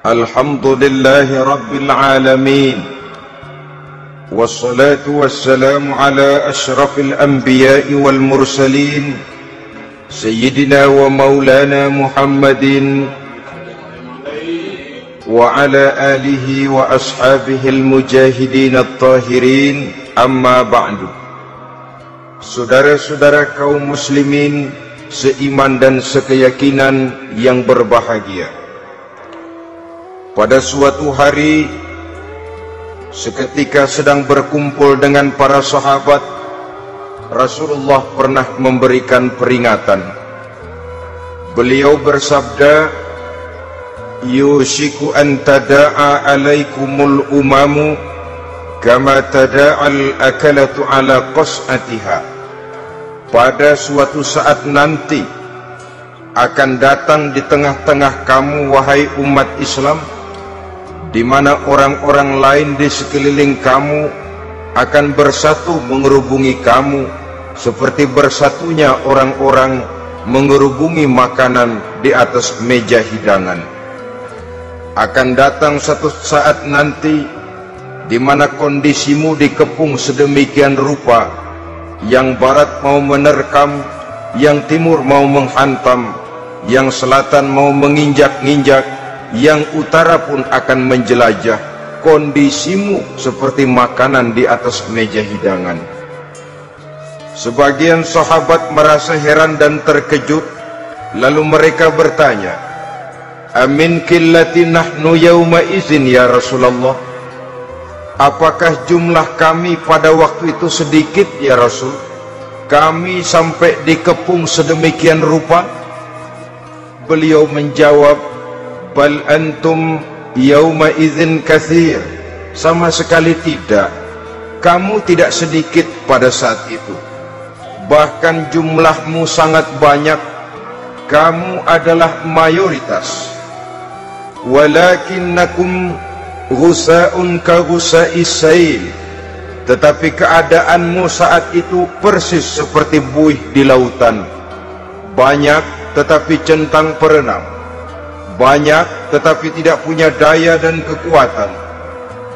Alhamdulillahi Rabbil Alamin. Wassalatu wassalamu ala ashrafil anbiya'i wal mursalin Sayyidina wa maulana Muhammadin wa ala alihi wa ashabihi al-mujahidin at-tahirin. Amma ba'du. Saudara-saudara kaum muslimin seiman dan sekeyakinan yang berbahagia, pada suatu hari seketika sedang berkumpul dengan para sahabat, Rasulullah pernah memberikan peringatan. Beliau bersabda, yushiku an tada'a alaikumul umamu kama tada'al akalatu ala qas'atiha. Pada suatu saat nanti akan datang di tengah-tengah kamu, wahai umat Islam, di mana orang-orang lain di sekeliling kamu akan bersatu mengerubungi kamu seperti bersatunya orang-orang mengerubungi makanan di atas meja hidangan. Akan datang satu saat nanti di mana kondisimu dikepung sedemikian rupa, yang barat mau menerkam, yang timur mau menghantam, yang selatan mau menginjak-injak, yang utara pun akan menjelajah. Kondisimu seperti makanan di atas meja hidangan. Sebagian sahabat merasa heran dan terkejut, lalu mereka bertanya, amin qillati nahnu yawma izin ya Rasulullah? Apakah jumlah kami pada waktu itu sedikit ya Rasul? Kami sampai dikepung sedemikian rupa? Beliau menjawab, bal antum yawma idzin katsir. Sama sekali tidak. Kamu tidak sedikit pada saat itu. Bahkan jumlahmu sangat banyak. Kamu adalah mayoritas. Walakinnakum ghusa'un ka ghusa'is sail. Tetapi keadaanmu saat itu persis seperti buih di lautan. Banyak tetapi centang perenang. Banyak tetapi tidak punya daya dan kekuatan.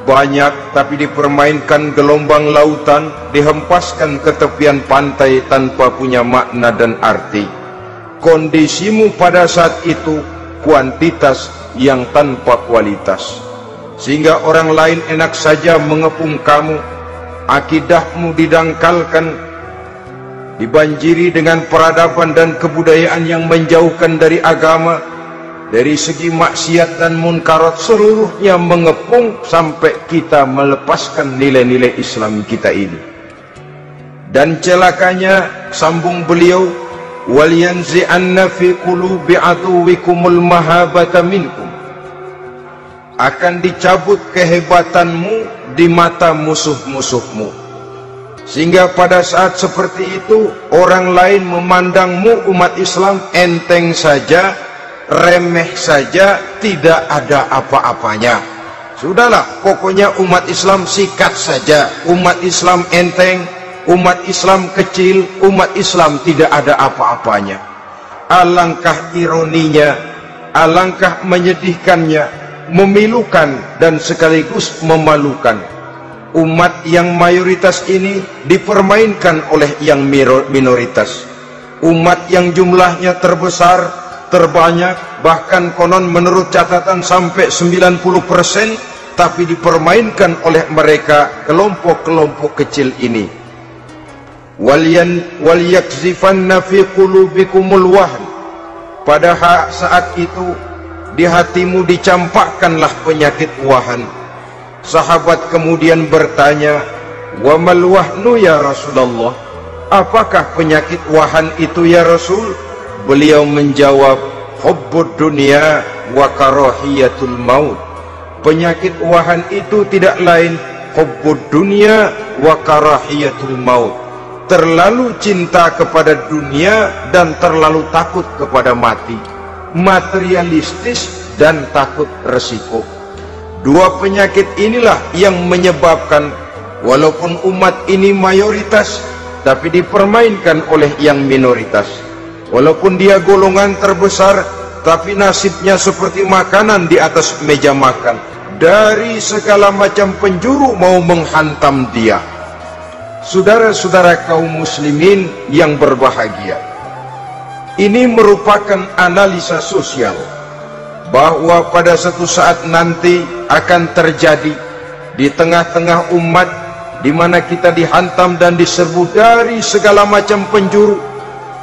Banyak tapi dipermainkan gelombang lautan, dihempaskan ke tepian pantai tanpa punya makna dan arti. Kondisimu pada saat itu kuantitas yang tanpa kualitas, sehingga orang lain enak saja mengepung kamu. Akidahmu didangkalkan, dibanjiri dengan peradaban dan kebudayaan yang menjauhkan dari agama. Dari segi maksiat dan munkarat seluruhnya mengepung sampai kita melepaskan nilai-nilai Islam kita ini. Dan celakanya, sambung beliau, wal yanzi'anna fi qulubi aduwikumul mahabata minkum. Akan dicabut kehebatanmu di mata musuh-musuhmu, sehingga pada saat seperti itu orang lain memandangmu umat Islam enteng saja, remeh saja, tidak ada apa-apanya. Sudahlah, pokoknya umat Islam sikat saja, umat Islam enteng, umat Islam kecil, umat Islam tidak ada apa-apanya. Alangkah ironinya, alangkah menyedihkannya, memilukan dan sekaligus memalukan. Umat yang mayoritas ini dipermainkan oleh yang minoritas. Umat yang jumlahnya terbesar, terbanyak, bahkan konon menurut catatan sampai 90%, tapi dipermainkan oleh mereka, kelompok-kelompok kecil ini. Wal yakzifanna fi qulubikumul wahn. Pada saat itu di hatimu dicampakkanlah penyakit wahan. Sahabat kemudian bertanya, wa mal wahnu ya Rasulullah? Apakah penyakit wahan itu ya Rasul? Beliau menjawab, hubbud dunya wa karahiyatul maut. Penyakit wahan itu tidak lain hubbud dunya wa karahiyatul maut. Terlalu cinta kepada dunia dan terlalu takut kepada mati. Materialistis dan takut resiko. Dua penyakit inilah yang menyebabkan walaupun umat ini mayoritas, tapi dipermainkan oleh yang minoritas. Walaupun dia golongan terbesar, tapi nasibnya seperti makanan di atas meja makan. Dari segala macam penjuru mau menghantam dia. Saudara-saudara kaum muslimin yang berbahagia, ini merupakan analisa sosial bahwa pada suatu saat nanti akan terjadi di tengah-tengah umat di mana kita dihantam dan diserbu dari segala macam penjuru.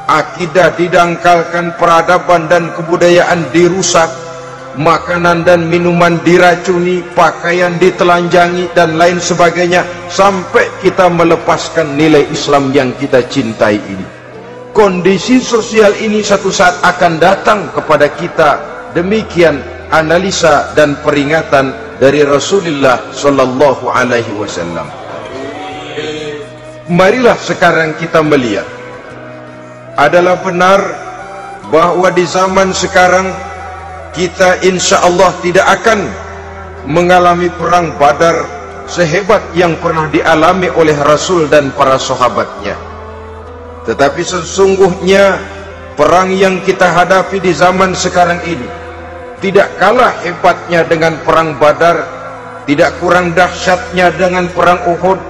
Akidah didangkalkan, peradaban dan kebudayaan dirusak, makanan dan minuman diracuni, pakaian ditelanjangi dan lain sebagainya, sampai kita melepaskan nilai Islam yang kita cintai ini. Kondisi sosial ini satu saat akan datang kepada kita. Demikian analisa dan peringatan dari Rasulullah Sallallahu Alaihi Wasallam. Marilah sekarang kita melihat, adalah benar bahwa di zaman sekarang kita insya Allah tidak akan mengalami perang Badar sehebat yang pernah dialami oleh Rasul dan para sahabatnya. Tetapi sesungguhnya perang yang kita hadapi di zaman sekarang ini tidak kalah hebatnya dengan perang Badar, tidak kurang dahsyatnya dengan perang Uhud,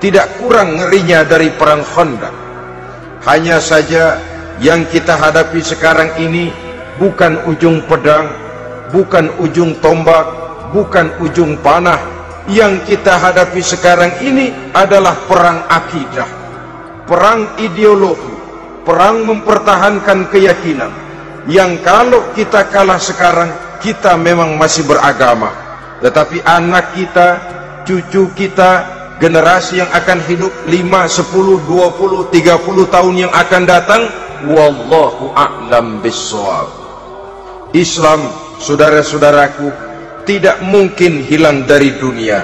tidak kurang ngerinya dari perang Khandaq. Hanya saja yang kita hadapi sekarang ini bukan ujung pedang, bukan ujung tombak, bukan ujung panah. Yang kita hadapi sekarang ini adalah perang akidah, perang ideologi, perang mempertahankan keyakinan. Yang kalau kita kalah sekarang, kita memang masih beragama, tetapi anak kita, cucu kita, generasi yang akan hidup 5, 10, 20, 30 tahun yang akan datang, wallahu a'lam bissawab. Islam, saudara-saudaraku, tidak mungkin hilang dari dunia,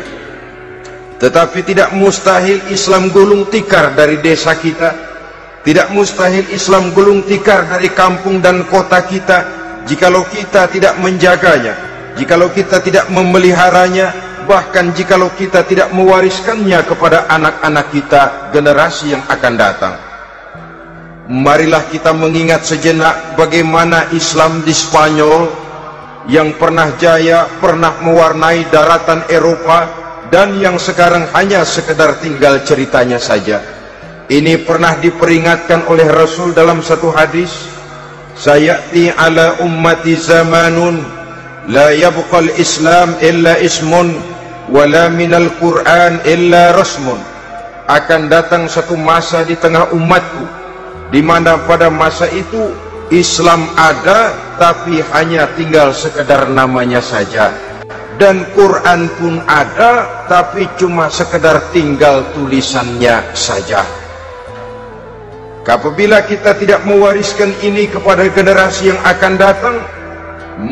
tetapi tidak mustahil Islam gulung tikar dari desa kita, tidak mustahil Islam gulung tikar dari kampung dan kota kita, jikalau kita tidak menjaganya, jikalau kita tidak memeliharanya, bahkan jikalau kita tidak mewariskannya kepada anak-anak kita, generasi yang akan datang. Marilah kita mengingat sejenak bagaimana Islam di Spanyol yang pernah jaya, pernah mewarnai daratan Eropa, dan yang sekarang hanya sekedar tinggal ceritanya saja. Ini pernah diperingatkan oleh Rasul dalam satu hadis, sayati ala ummati zamanun la yabqal Islam illa ismun wala minal Quran illa rasmun. Akan datang satu masa di tengah umatku di mana pada masa itu Islam ada tapi hanya tinggal sekedar namanya saja, dan Quran pun ada tapi cuma sekedar tinggal tulisannya saja. Apabila kita tidak mewariskan ini kepada generasi yang akan datang,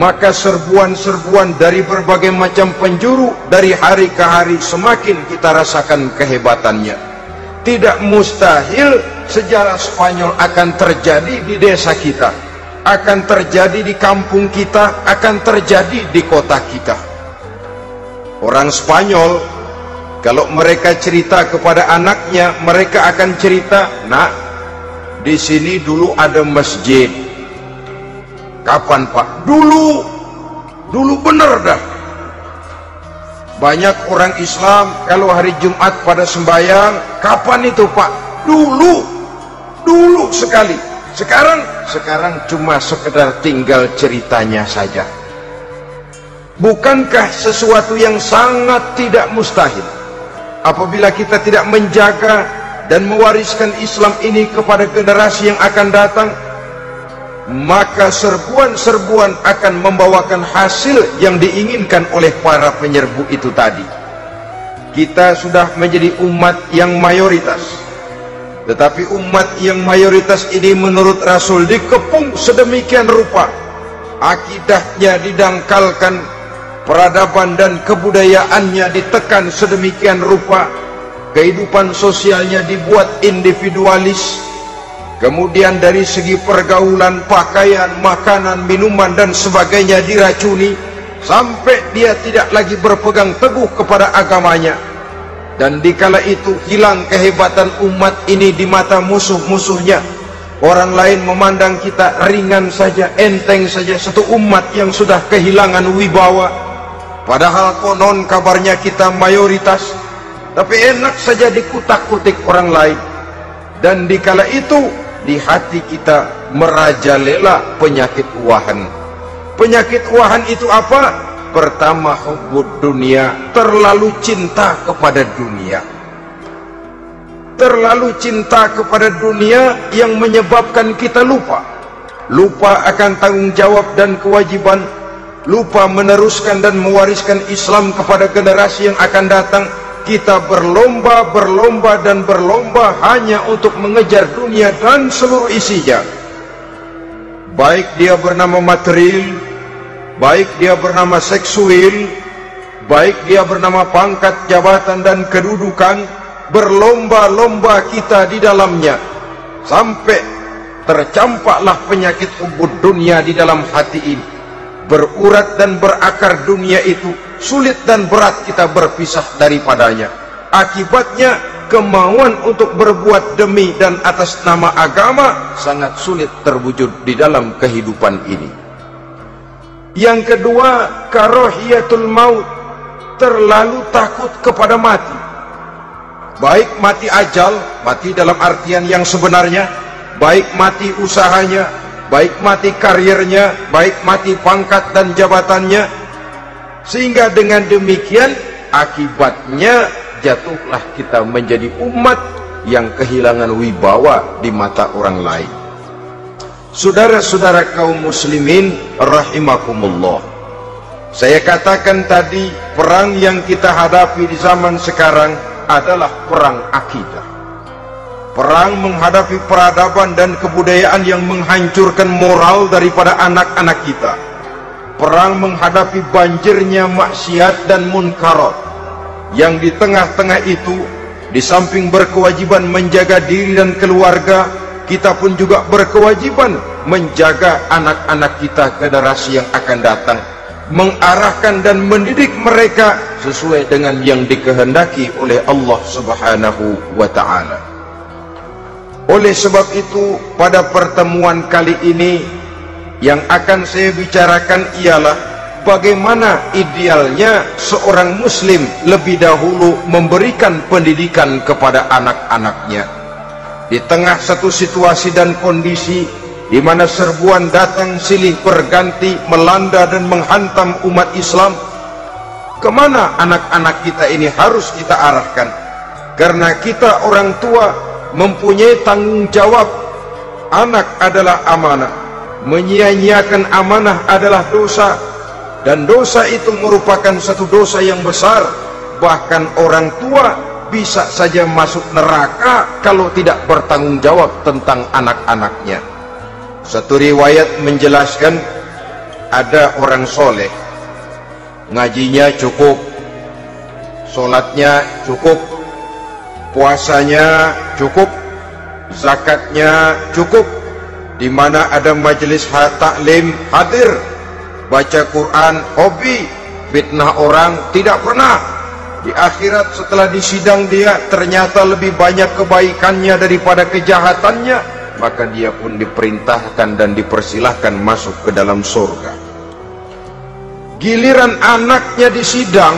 maka serbuan-serbuan dari berbagai macam penjuru dari hari ke hari semakin kita rasakan kehebatannya. Tidak mustahil sejarah Spanyol akan terjadi di desa kita, akan terjadi di kampung kita, akan terjadi di kota kita. Orang Spanyol kalau mereka cerita kepada anaknya, mereka akan cerita, nak, di sini dulu ada masjid. Kapan Pak? Dulu bener dah. Banyak orang Islam kalau hari Jumat pada sembahyang, kapan itu Pak? Dulu sekali. Sekarang cuma sekedar tinggal ceritanya saja. Bukankah sesuatu yang sangat tidak mustahil apabila kita tidak menjaga dan mewariskan Islam ini kepada generasi yang akan datang, maka serbuan-serbuan akan membawakan hasil yang diinginkan oleh para penyerbu itu tadi. Kita sudah menjadi umat yang mayoritas, tetapi umat yang mayoritas ini menurut Rasul dikepung sedemikian rupa, akidahnya didangkalkan, peradaban dan kebudayaannya ditekan sedemikian rupa, kehidupan sosialnya dibuat individualis, kemudian dari segi pergaulan, pakaian, makanan, minuman dan sebagainya diracuni, sampai dia tidak lagi berpegang teguh kepada agamanya. Dan dikala itu hilang kehebatan umat ini di mata musuh-musuhnya, Orang lain memandang kita ringan saja, enteng saja, satu umat yang sudah kehilangan wibawa. Padahal konon kabarnya kita mayoritas, tapi enak saja dikutak-kutik orang lain. Dan dikala itu di hati kita merajalela penyakit wahan. Penyakit wahan itu apa? Pertama, hubbud dunia, terlalu cinta kepada dunia. Terlalu cinta kepada dunia yang menyebabkan kita lupa akan tanggung jawab dan kewajiban, lupa meneruskan dan mewariskan Islam kepada generasi yang akan datang. Kita berlomba hanya untuk mengejar dunia dan seluruh isinya, baik dia bernama material, baik dia bernama seksual, baik dia bernama pangkat, jabatan dan kedudukan. Berlomba-lomba kita di dalamnya sampai tercampaklah penyakit hubbud dunia di dalam hati ini. Berurat dan berakar dunia itu, sulit dan berat kita berpisah daripadanya. Akibatnya kemauan untuk berbuat demi dan atas nama agama sangat sulit terwujud di dalam kehidupan ini. Yang kedua, karahiyatul maut, terlalu takut kepada mati. Baik mati ajal, mati dalam artian yang sebenarnya, baik mati usahanya, baik mati karirnya, baik mati pangkat dan jabatannya. Sehingga dengan demikian akibatnya jatuhlah kita menjadi umat yang kehilangan wibawa di mata orang lain. Saudara-saudara kaum muslimin rahimakumullah, saya katakan tadi, perang yang kita hadapi di zaman sekarang adalah perang akidah. Perang menghadapi peradaban dan kebudayaan yang menghancurkan moral daripada anak-anak kita. Perang menghadapi banjirnya maksiat dan munkarat, yang di tengah-tengah itu, di samping berkewajiban menjaga diri dan keluarga, kita pun juga berkewajiban menjaga anak-anak kita, generasi yang akan datang, mengarahkan dan mendidik mereka sesuai dengan yang dikehendaki oleh Allah Subhanahu wa ta'ala. Oleh sebab itu, pada pertemuan kali ini yang akan saya bicarakan ialah bagaimana idealnya seorang muslim lebih dahulu memberikan pendidikan kepada anak-anaknya. Di tengah satu situasi dan kondisi di mana serbuan datang silih berganti melanda dan menghantam umat Islam, kemana anak-anak kita ini harus kita arahkan? Karena kita orang tua mempunyai tanggung jawab. Anak adalah amanah, menyia-nyiakan amanah adalah dosa, dan dosa itu merupakan satu dosa yang besar. Bahkan orang tua bisa saja masuk neraka kalau tidak bertanggung jawab tentang anak-anaknya. Satu riwayat menjelaskan, ada orang soleh, ngajinya cukup, sholatnya cukup, puasanya cukup, zakatnya cukup, di mana ada majelis taklim hadir, baca Quran hobi, fitnah orang tidak pernah. Di akhirat setelah disidang dia ternyata lebih banyak kebaikannya daripada kejahatannya, maka dia pun diperintahkan dan dipersilahkan masuk ke dalam surga. Giliran anaknya disidang,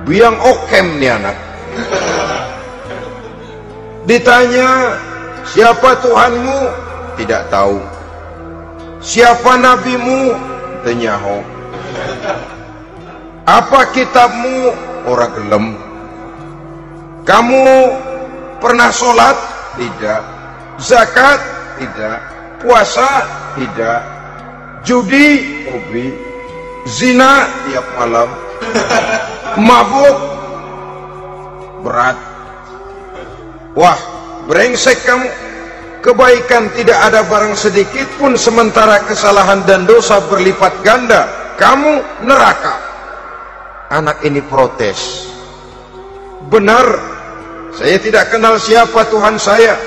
biang okem nih anak. Ditanya, siapa Tuhanmu? Tidak tahu. Siapa nabimu? Tenyaho. Apa kitabmu? Ora gelem. Kamu pernah sholat? Tidak. Zakat? Tidak. Puasa? Tidak. Judi? Hobi. Zina? Tiap malam. Mabuk? Berat. Wah, brengsek kamu. Kebaikan tidak ada barang sedikit pun, sementara kesalahan dan dosa berlipat ganda. Kamu neraka. Anak ini protes. Benar, saya tidak kenal siapa Tuhan saya.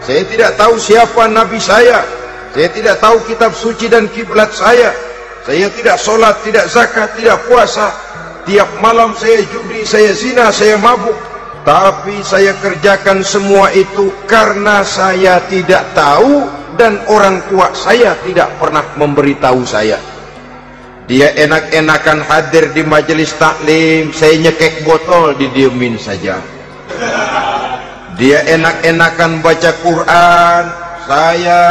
Saya tidak tahu siapa Nabi saya. Saya tidak tahu kitab suci dan kiblat saya. Saya tidak sholat, tidak zakat, tidak puasa. Tiap malam saya judi, saya zina, saya mabuk. Tapi saya kerjakan semua itu karena saya tidak tahu dan orang tua saya tidak pernah memberitahu saya. Dia enak-enakan hadir di majelis taklim, saya nyekek botol, didiemin saja. Dia enak-enakan baca Quran, saya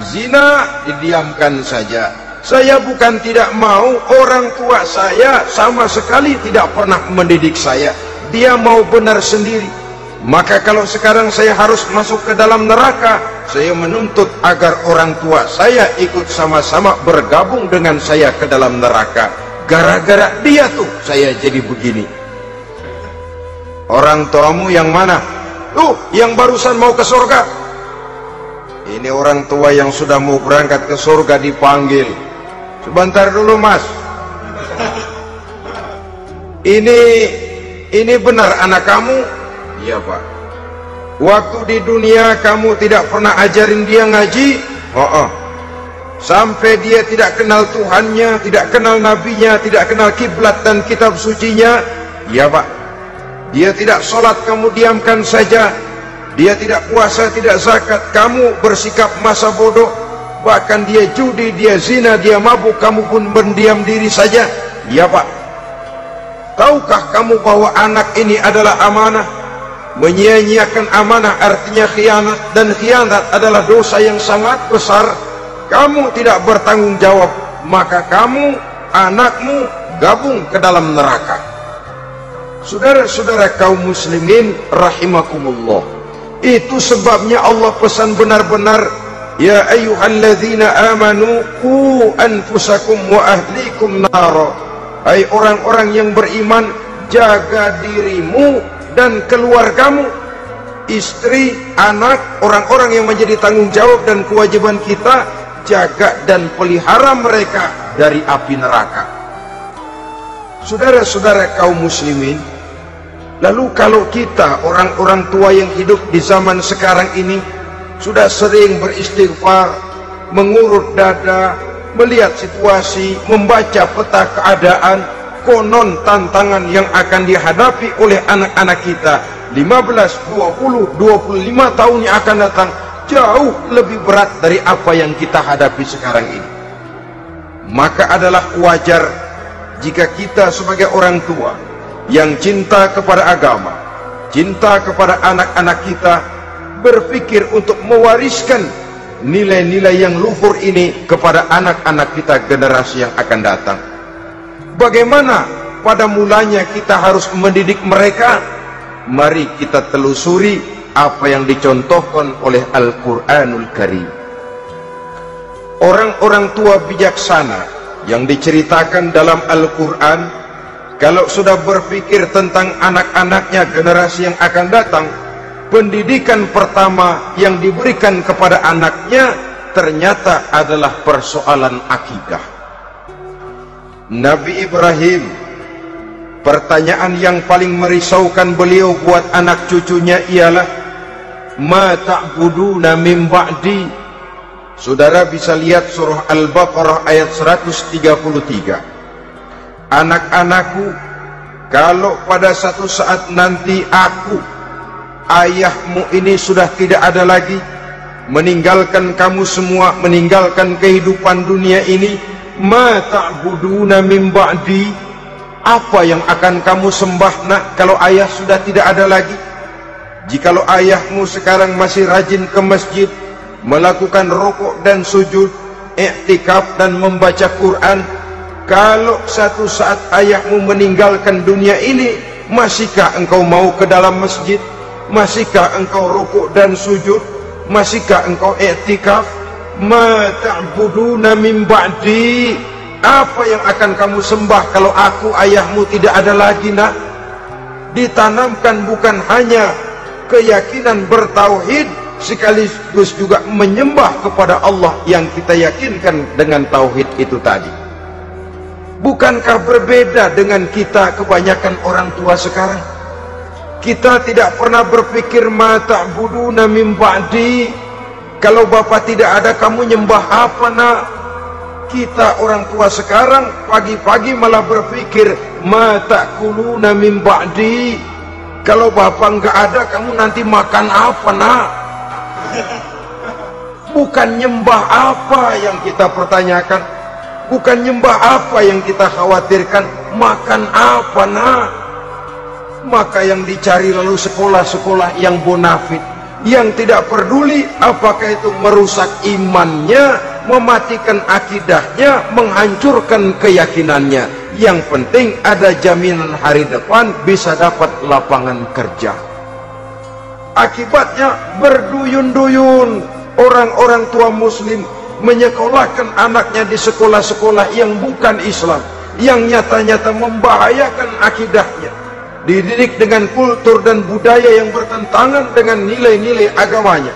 zina, didiamkan saja. Saya bukan tidak mau, orang tua saya sama sekali tidak pernah mendidik saya. Dia mau benar sendiri. Maka kalau sekarang saya harus masuk ke dalam neraka, saya menuntut agar orang tua saya ikut sama-sama bergabung dengan saya ke dalam neraka. Gara-gara dia tuh saya jadi begini. Orang tuamu yang mana? Tuh, yang barusan mau ke surga. Ini orang tua yang sudah mau berangkat ke surga dipanggil. Sebentar dulu mas. Ini benar anak kamu? Iya pak. Waktu di dunia kamu tidak pernah ajarin dia ngaji? Sampai dia tidak kenal Tuhannya, tidak kenal nabinya, tidak kenal kiblat dan kitab sucinya? Iya pak. Dia tidak sholat, kamu diamkan saja. Dia tidak puasa, tidak zakat, kamu bersikap masa bodoh. Bahkan dia judi, dia zina, dia mabuk, kamu pun berdiam diri saja. Iya pak. Tahukah kamu bahwa anak ini adalah amanah? Menyia-nyiakan amanah artinya khianat, dan khianat adalah dosa yang sangat besar. Kamu tidak bertanggung jawab, maka kamu, anakmu gabung ke dalam neraka. Saudara-saudara kaum muslimin rahimakumullah, itu sebabnya Allah pesan benar-benar, ya ayyuhalladzina amanu qu anfusakum wa ahlikum nara. Hai orang-orang yang beriman, jaga dirimu dan keluargamu, istri, anak, orang-orang yang menjadi tanggung jawab dan kewajiban kita, jaga dan pelihara mereka dari api neraka. Saudara-saudara kaum muslimin, lalu kalau kita orang-orang tua yang hidup di zaman sekarang ini sudah sering beristighfar, mengurut dada, melihat situasi, membaca peta keadaan, konon tantangan yang akan dihadapi oleh anak-anak kita 15, 20, 25 tahun yang akan datang jauh lebih berat dari apa yang kita hadapi sekarang ini. Maka adalah wajar jika kita sebagai orang tua yang cinta kepada agama, cinta kepada anak-anak kita, berpikir untuk mewariskan nilai-nilai yang luhur ini kepada anak-anak kita generasi yang akan datang. Bagaimana pada mulanya kita harus mendidik mereka? Mari kita telusuri apa yang dicontohkan oleh Al-Quranul Karim. Orang-orang tua bijaksana yang diceritakan dalam Al-Quran, kalau sudah berpikir tentang anak-anaknya generasi yang akan datang, pendidikan pertama yang diberikan kepada anaknya ternyata adalah persoalan akidah. Nabi Ibrahim, pertanyaan yang paling merisaukan beliau buat anak cucunya ialah, ma ta'buduna min ba'di. Saudara bisa lihat surah Al-Baqarah ayat 133. Anak-anakku, kalau pada satu saat nanti aku, ayahmu ini sudah tidak ada lagi, meninggalkan kamu semua, meninggalkan kehidupan dunia ini, ma ta'buduna min ba'di, apa yang akan kamu sembah nak kalau ayah sudah tidak ada lagi? Jikalau ayahmu sekarang masih rajin ke masjid, melakukan rukuk dan sujud, i'tikaf dan membaca Quran, kalau satu saat ayahmu meninggalkan dunia ini, masihkah engkau mau ke dalam masjid? Masihkah engkau rukuk dan sujud? Masihkah engkau i'tikaf? Ma ta'buduna min ba'di, apa yang akan kamu sembah kalau aku ayahmu tidak ada lagi nak? Ditanamkan bukan hanya keyakinan bertauhid, sekaligus juga menyembah kepada Allah yang kita yakinkan dengan tauhid itu tadi. Bukankah berbeda dengan kita kebanyakan orang tua sekarang? Kita tidak pernah berpikir ma ta'buduna min ba'di, kalau bapak tidak ada kamu nyembah apa nak? Kita orang tua sekarang pagi-pagi malah berpikir ma ta'kuluna min ba'di, Kalau bapak nggak ada, kamu nanti makan apa, nak? Bukan nyembah apa yang kita pertanyakan, bukan nyembah apa yang kita khawatirkan, makan apa, nak? Maka yang dicari lalu sekolah-sekolah yang bonafit, yang tidak peduli apakah itu merusak imannya, mematikan akidahnya, menghancurkan keyakinannya. Yang penting ada jaminan hari depan bisa dapat lapangan kerja. Akibatnya berduyun-duyun orang-orang tua muslim menyekolahkan anaknya di sekolah-sekolah yang bukan Islam, yang nyata-nyata membahayakan akidahnya, dididik dengan kultur dan budaya yang bertentangan dengan nilai-nilai agamanya.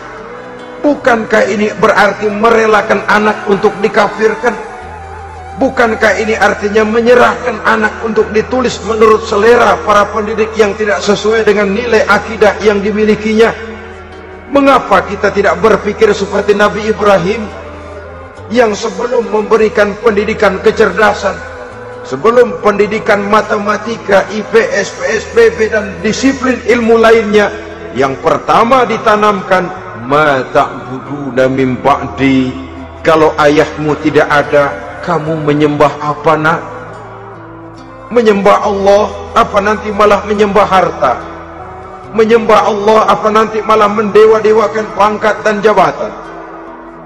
Bukankah ini berarti merelakan anak untuk dikafirkan? Bukankah ini artinya menyerahkan anak untuk ditulis menurut selera para pendidik yang tidak sesuai dengan nilai akidah yang dimilikinya? Mengapa kita tidak berpikir seperti Nabi Ibrahim, yang sebelum memberikan pendidikan kecerdasan, sebelum pendidikan matematika, IPS, PSBB dan disiplin ilmu lainnya, yang pertama ditanamkan, ma ta'buduna min ba'di, kalau ayahmu tidak ada, kamu menyembah apa, nak? Menyembah Allah apa nanti malah menyembah harta? Menyembah Allah apa nanti malah mendewa-dewakan pangkat dan jabatan?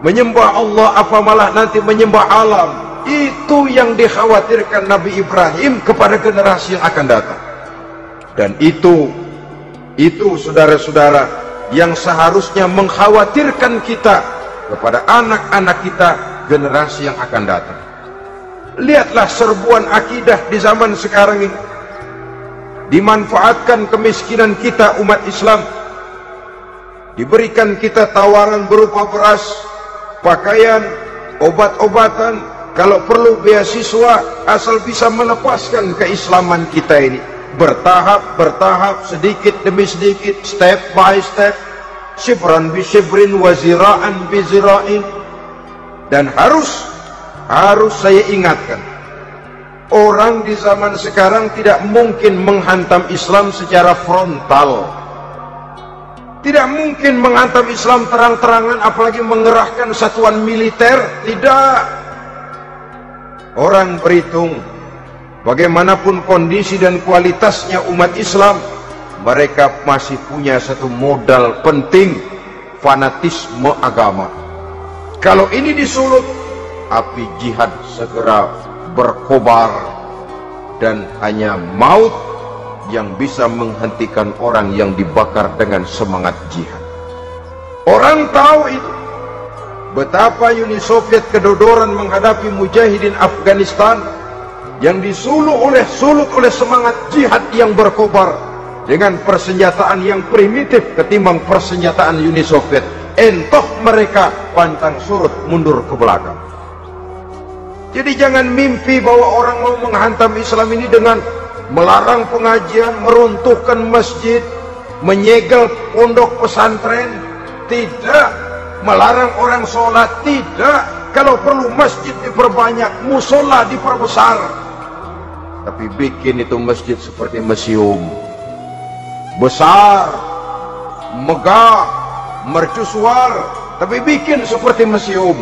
Menyembah Allah apa malah nanti menyembah alam? Itu yang dikhawatirkan Nabi Ibrahim kepada generasi yang akan datang. Dan itu saudara-saudara yang seharusnya mengkhawatirkan kita kepada anak-anak kita, generasi yang akan datang. Lihatlah serbuan akidah di zaman sekarang ini. Dimanfaatkan kemiskinan kita umat Islam. Diberikan kita tawaran berupa beras, pakaian, obat-obatan, kalau perlu beasiswa, asal bisa melepaskan keislaman kita ini. Bertahap, sedikit demi sedikit, step by step, shibran bi shibrin wa zira'an bi zira'in. Dan harus saya ingatkan, orang di zaman sekarang tidak mungkin menghantam Islam secara frontal, tidak mungkin menghantam Islam terang-terangan, apalagi mengerahkan satuan militer. Tidak. Orang berhitung bagaimanapun kondisi dan kualitasnya umat Islam, mereka masih punya satu modal penting, fanatisme agama. Kalau ini disulut, api jihad segera berkobar, dan hanya maut yang bisa menghentikan orang yang dibakar dengan semangat jihad. Orang tahu itu. Betapa Uni Soviet kedodoran menghadapi mujahidin Afghanistan yang disulut oleh semangat jihad yang berkobar dengan persenjataan yang primitif ketimbang persenjataan Uni Soviet. Entah mereka pantang surut mundur ke belakang. Jadi jangan mimpi bahwa orang mau menghantam Islam ini dengan melarang pengajian, meruntuhkan masjid, menyegel pondok pesantren. Tidak. Melarang orang sholat. Tidak. Kalau perlu masjid diperbanyak, musola diperbesar. Tapi bikin itu masjid seperti museum, besar, megah, mercusuar, tapi bikin seperti museum.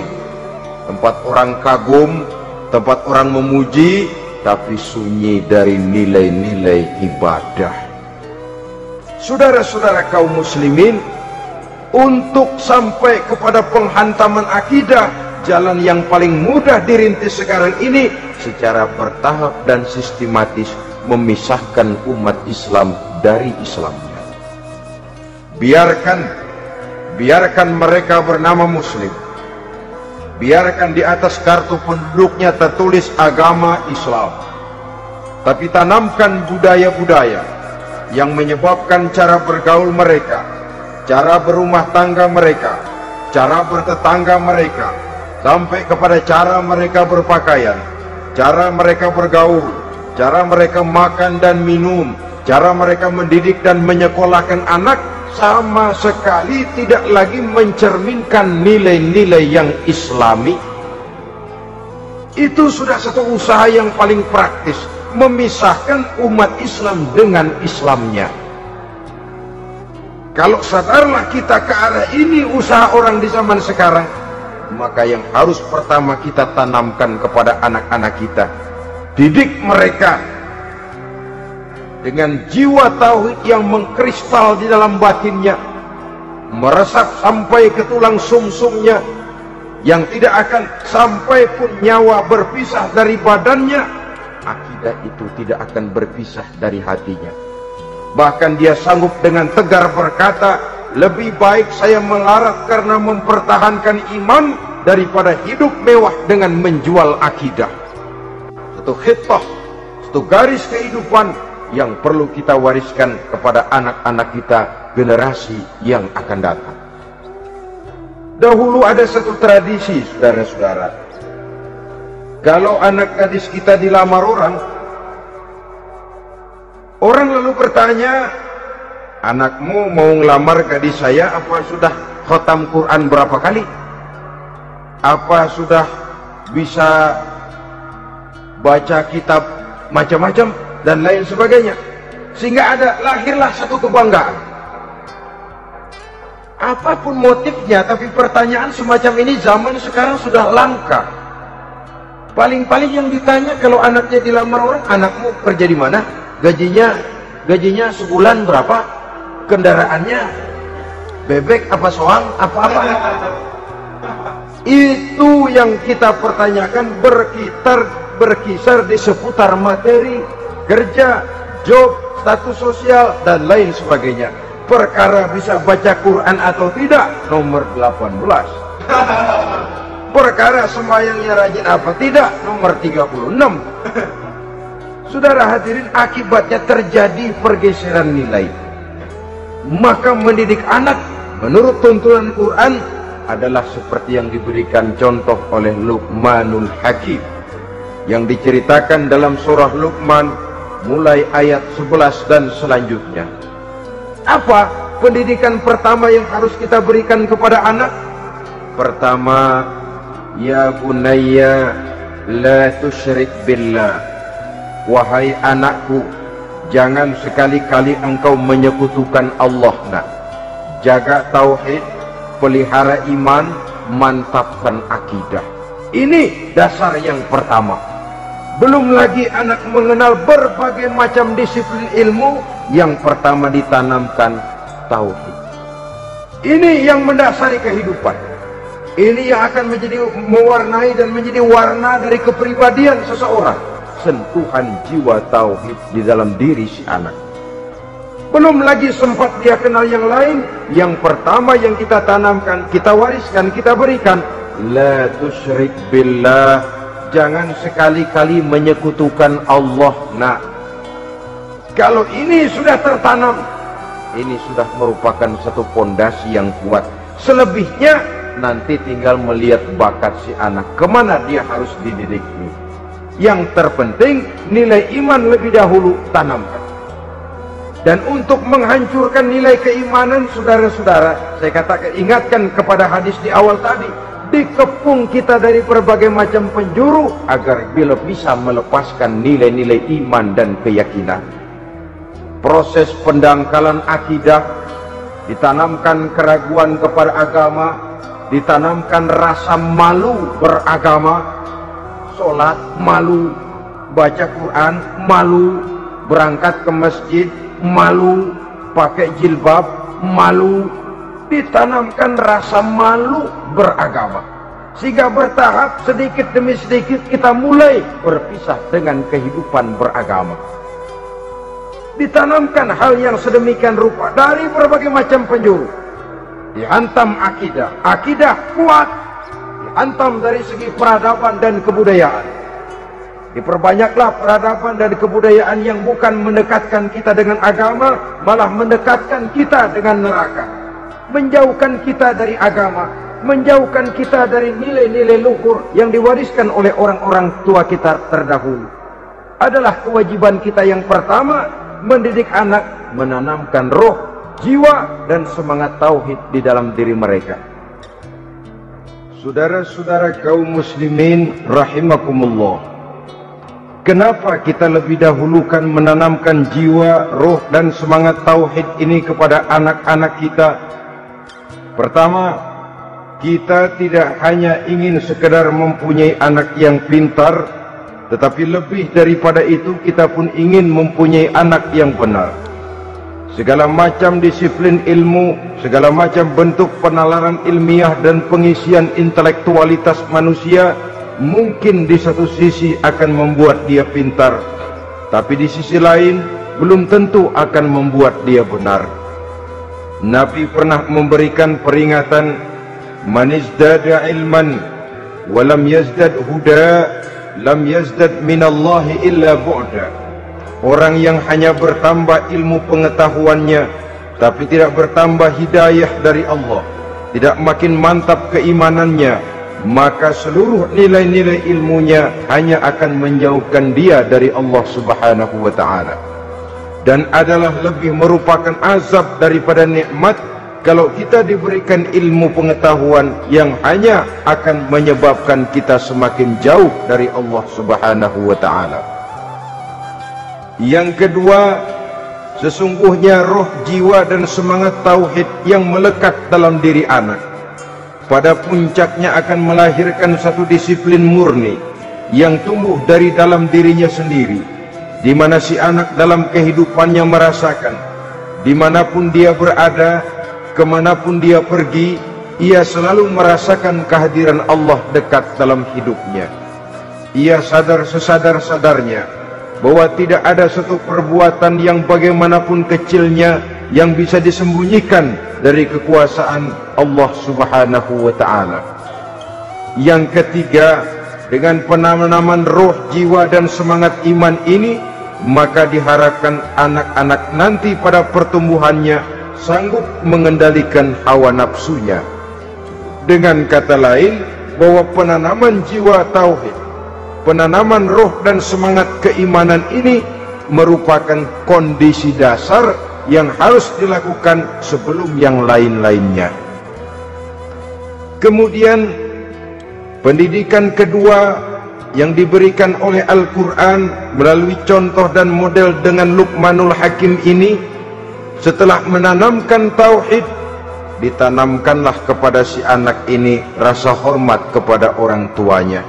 Tempat orang kagum, tempat orang memuji, tapi sunyi dari nilai-nilai ibadah. Saudara-saudara kaum muslimin, untuk sampai kepada penghantaman akidah, jalan yang paling mudah dirintis sekarang ini secara bertahap dan sistematis, memisahkan umat Islam dari Islamnya. Biarkan mereka bernama muslim, biarkan di atas kartu penduduknya tertulis agama Islam, tapi tanamkan budaya-budaya yang menyebabkan cara bergaul mereka, cara berumah tangga mereka, cara bertetangga mereka, sampai kepada cara mereka berpakaian, cara mereka bergaul, cara mereka makan dan minum, cara mereka mendidik dan menyekolahkan anak, sama sekali tidak lagi mencerminkan nilai-nilai yang islami. Itu sudah satu usaha yang paling praktis, memisahkan umat Islam dengan Islamnya. Kalau sadarlah kita ke arah ini usaha orang di zaman sekarang, maka yang harus pertama kita tanamkan kepada anak-anak kita, didik mereka dengan jiwa tauhid yang mengkristal di dalam batinnya, meresap sampai ke tulang sumsumnya, yang tidak akan sampai pun nyawa berpisah dari badannya. Akidah itu tidak akan berpisah dari hatinya. Bahkan dia sanggup dengan tegar berkata, lebih baik saya melarat karena mempertahankan iman daripada hidup mewah dengan menjual akidah. Satu khitah, satu garis kehidupan yang perlu kita wariskan kepada anak-anak kita, generasi yang akan datang. Dahulu ada satu tradisi, saudara-saudara. Kalau anak gadis kita dilamar orang lalu bertanya, anakmu mau ngelamar gadis saya, apa sudah khatam Quran berapa kali? Apa sudah bisa baca kitab macam-macam dan lain sebagainya? Sehingga lahirlah satu kebanggaan. Apapun motifnya, tapi pertanyaan semacam ini zaman sekarang sudah langka. Paling-paling yang ditanya kalau anaknya dilamar orang, anakmu kerja di mana? Gajinya sebulan berapa? Kendaraannya bebek apa soang apa-apa? Itu yang kita pertanyakan, berkisar di seputar materi, kerja, job, status sosial dan lain sebagainya. Perkara bisa baca Quran atau tidak, nomor 18. Perkara sembahyangnya rajin apa tidak, nomor 36. Saudara hadirin, akibatnya terjadi pergeseran nilai. Maka mendidik anak menurut tuntunan Quran adalah seperti yang diberikan contoh oleh Luqmanul Hakim, yang diceritakan dalam surah Luqman mulai ayat 11 dan selanjutnya. Apa pendidikan pertama yang harus kita berikan kepada anak? Pertama, ya bunayya la tusyrik billah. Wahai anakku, jangan sekali-kali engkau menyekutukan Allah. Nak, jaga tauhid, pelihara iman, mantapkan akidah. Ini dasar yang pertama. Belum lagi anak mengenal berbagai macam disiplin ilmu. Yang pertama ditanamkan tauhid. Ini yang mendasari kehidupan. Ini yang akan mewarnai dan menjadi warna dari kepribadian seseorang. Sentuhan jiwa tauhid di dalam diri si anak. Belum lagi sempat dia kenal yang lain. Yang pertama yang kita tanamkan, kita wariskan, kita berikan, la tusyrik billah. Jangan sekali-kali menyekutukan Allah. Nah, kalau ini sudah tertanam, ini sudah merupakan satu fondasi yang kuat. Selebihnya nanti tinggal melihat bakat si anak, kemana dia harus dididik. Yang terpenting nilai iman lebih dahulu tanamkan. Dan untuk menghancurkan nilai keimanan, saudara-saudara, saya katakan, ingatkan kepada hadis di awal tadi, dikepung kita dari berbagai macam penjuru agar bila bisa melepaskan nilai-nilai iman dan keyakinan. Proses pendangkalan akidah, ditanamkan keraguan kepada agama, ditanamkan rasa malu beragama. Sholat malu, baca Quran malu, berangkat ke masjid malu, pakai jilbab malu. Ditanamkan rasa malu beragama, sehingga bertahap sedikit demi sedikit kita mulai berpisah dengan kehidupan beragama. Ditanamkan hal yang sedemikian rupa dari berbagai macam penjuru. Dihantam akidah, akidah kuat. Dihantam dari segi peradaban dan kebudayaan. Diperbanyaklah peradaban dan kebudayaan yang bukan mendekatkan kita dengan agama, malah mendekatkan kita dengan neraka. Menjauhkan kita dari agama, menjauhkan kita dari nilai-nilai luhur yang diwariskan oleh orang-orang tua kita terdahulu. Adalah kewajiban kita yang pertama, mendidik anak, menanamkan roh, jiwa, dan semangat tauhid di dalam diri mereka. Saudara-saudara kaum muslimin rahimakumullah, Kenapa kita lebih dahulukan menanamkan jiwa, roh dan semangat tauhid ini kepada anak-anak kita? Pertama, kita tidak hanya ingin sekedar mempunyai anak yang pintar, tetapi lebih daripada itu kita pun ingin mempunyai anak yang benar. Segala macam disiplin ilmu, segala macam bentuk penalaran ilmiah dan pengisian intelektualitas manusia mungkin di satu sisi akan membuat dia pintar, tapi di sisi lain belum tentu akan membuat dia benar. Nabi pernah memberikan peringatan, man izdada ilman walam yazdad huda lam yazdad minallahi illa bu'da. Orang yang hanya bertambah ilmu pengetahuannya tapi tidak bertambah hidayah dari Allah, tidak makin mantap keimanannya, maka seluruh nilai-nilai ilmunya hanya akan menjauhkan dia dari Allah Subhanahu wa ta'ala. Dan adalah lebih merupakan azab daripada nikmat kalau kita diberikan ilmu pengetahuan yang hanya akan menyebabkan kita semakin jauh dari Allah Subhanahu wa ta'ala. Yang kedua, sesungguhnya roh, jiwa dan semangat tauhid yang melekat dalam diri anak pada puncaknya akan melahirkan satu disiplin murni yang tumbuh dari dalam dirinya sendiri, di mana si anak dalam kehidupannya merasakan dimanapun dia berada, kemanapun dia pergi, ia selalu merasakan kehadiran Allah dekat dalam hidupnya. Ia sadar sesadar-sadarnya bahwa tidak ada satu perbuatan yang bagaimanapun kecilnya yang bisa disembunyikan dari kekuasaan Allah Subhanahu wa ta'ala. Yang ketiga, dengan penanaman roh, jiwa dan semangat iman ini, maka diharapkan anak-anak nanti pada pertumbuhannya sanggup mengendalikan hawa nafsunya. Dengan kata lain, bahwa penanaman jiwa tauhid, penanaman roh dan semangat keimanan ini merupakan kondisi dasar yang harus dilakukan sebelum yang lain-lainnya. Kemudian pendidikan kedua yang diberikan oleh Al-Quran melalui contoh dan model dengan Luqmanul Hakim ini, setelah menanamkan tauhid, ditanamkanlah kepada si anak ini rasa hormat kepada orang tuanya.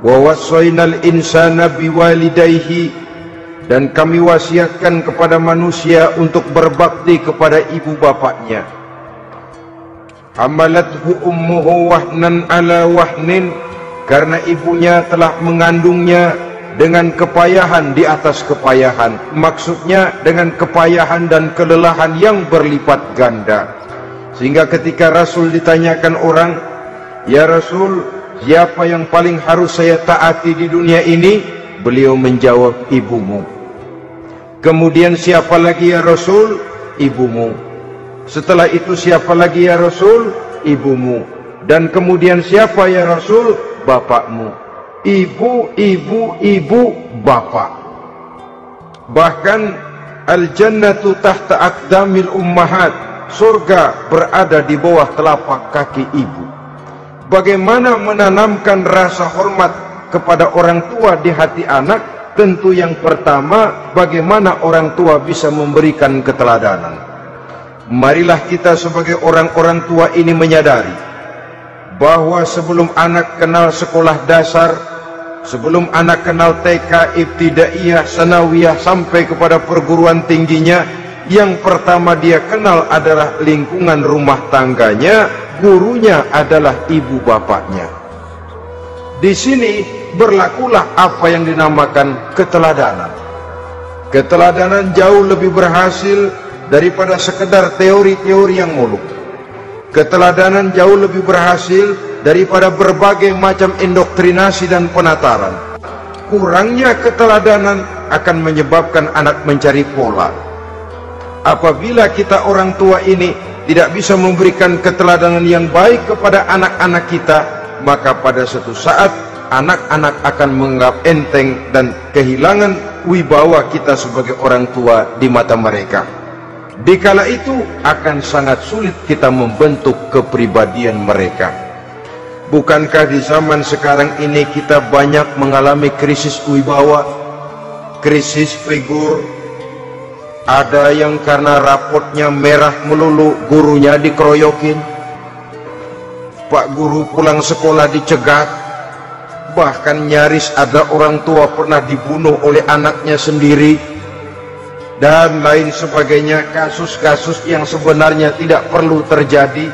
Wa wassaynal insana biwalidayhi, dan kami wasiatkan kepada manusia untuk berbakti kepada ibu bapaknya. Hamalathu ummuhu wahnan ala wahnin, karena ibunya telah mengandungnya dengan kepayahan di atas kepayahan, maksudnya dengan kepayahan dan kelelahan yang berlipat ganda. Sehingga ketika Rasul ditanyakan orang, ya Rasul, siapa yang paling harus saya taati di dunia ini? Beliau menjawab, ibumu. Kemudian siapa lagi ya Rasul? Ibumu. Setelah itu siapa lagi ya Rasul? Ibumu. Dan kemudian siapa ya Rasul? Bapakmu. Ibu, ibu, ibu, bapak. Bahkan al-jannatu tahta aqdamil ummahat, surga berada di bawah telapak kaki ibu. Bagaimana menanamkan rasa hormat kepada orang tua di hati anak? Tentu yang pertama, bagaimana orang tua bisa memberikan keteladanan. Marilah kita sebagai orang-orang tua ini menyadari bahwa sebelum anak kenal sekolah dasar, sebelum anak kenal TK, ibtidaiyah, sanawiyah sampai kepada perguruan tingginya, yang pertama dia kenal adalah lingkungan rumah tangganya, gurunya adalah ibu bapaknya. Di sini berlakulah apa yang dinamakan keteladanan. Keteladanan jauh lebih berhasil daripada sekedar teori-teori yang muluk. Keteladanan jauh lebih berhasil daripada berbagai macam indoktrinasi dan penataran. Kurangnya keteladanan akan menyebabkan anak mencari pola. Apabila kita orang tua ini tidak bisa memberikan keteladanan yang baik kepada anak-anak kita, maka pada suatu saat anak-anak akan menganggap enteng dan kehilangan wibawa kita sebagai orang tua di mata mereka. Dikala itu akan sangat sulit kita membentuk kepribadian mereka. Bukankah di zaman sekarang ini kita banyak mengalami krisis wibawa, krisis figur? Ada yang karena rapotnya merah melulu, gurunya dikeroyokin. Pak guru pulang sekolah dicegat. Bahkan nyaris ada orang tua pernah dibunuh oleh anaknya sendiri. Dan lain sebagainya, kasus-kasus yang sebenarnya tidak perlu terjadi,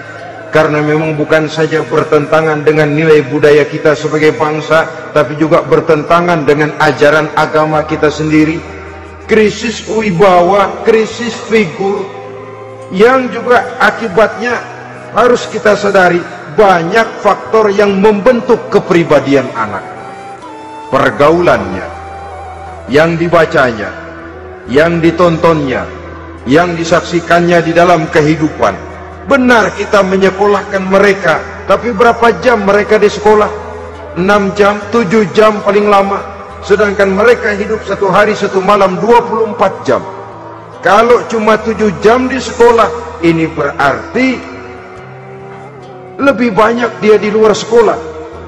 karena memang bukan saja bertentangan dengan nilai budaya kita sebagai bangsa, tapi juga bertentangan dengan ajaran agama kita sendiri. Krisis wibawa, krisis figur, yang juga akibatnya harus kita sadari banyak faktor yang membentuk kepribadian anak. Pergaulannya, yang dibacanya, yang ditontonnya, yang disaksikannya di dalam kehidupan. Benar kita menyekolahkan mereka, tapi berapa jam mereka di sekolah? 6 jam, 7 jam paling lama. Sedangkan mereka hidup satu hari satu malam 24 jam. Kalau cuma 7 jam di sekolah, ini berarti lebih banyak dia di luar sekolah.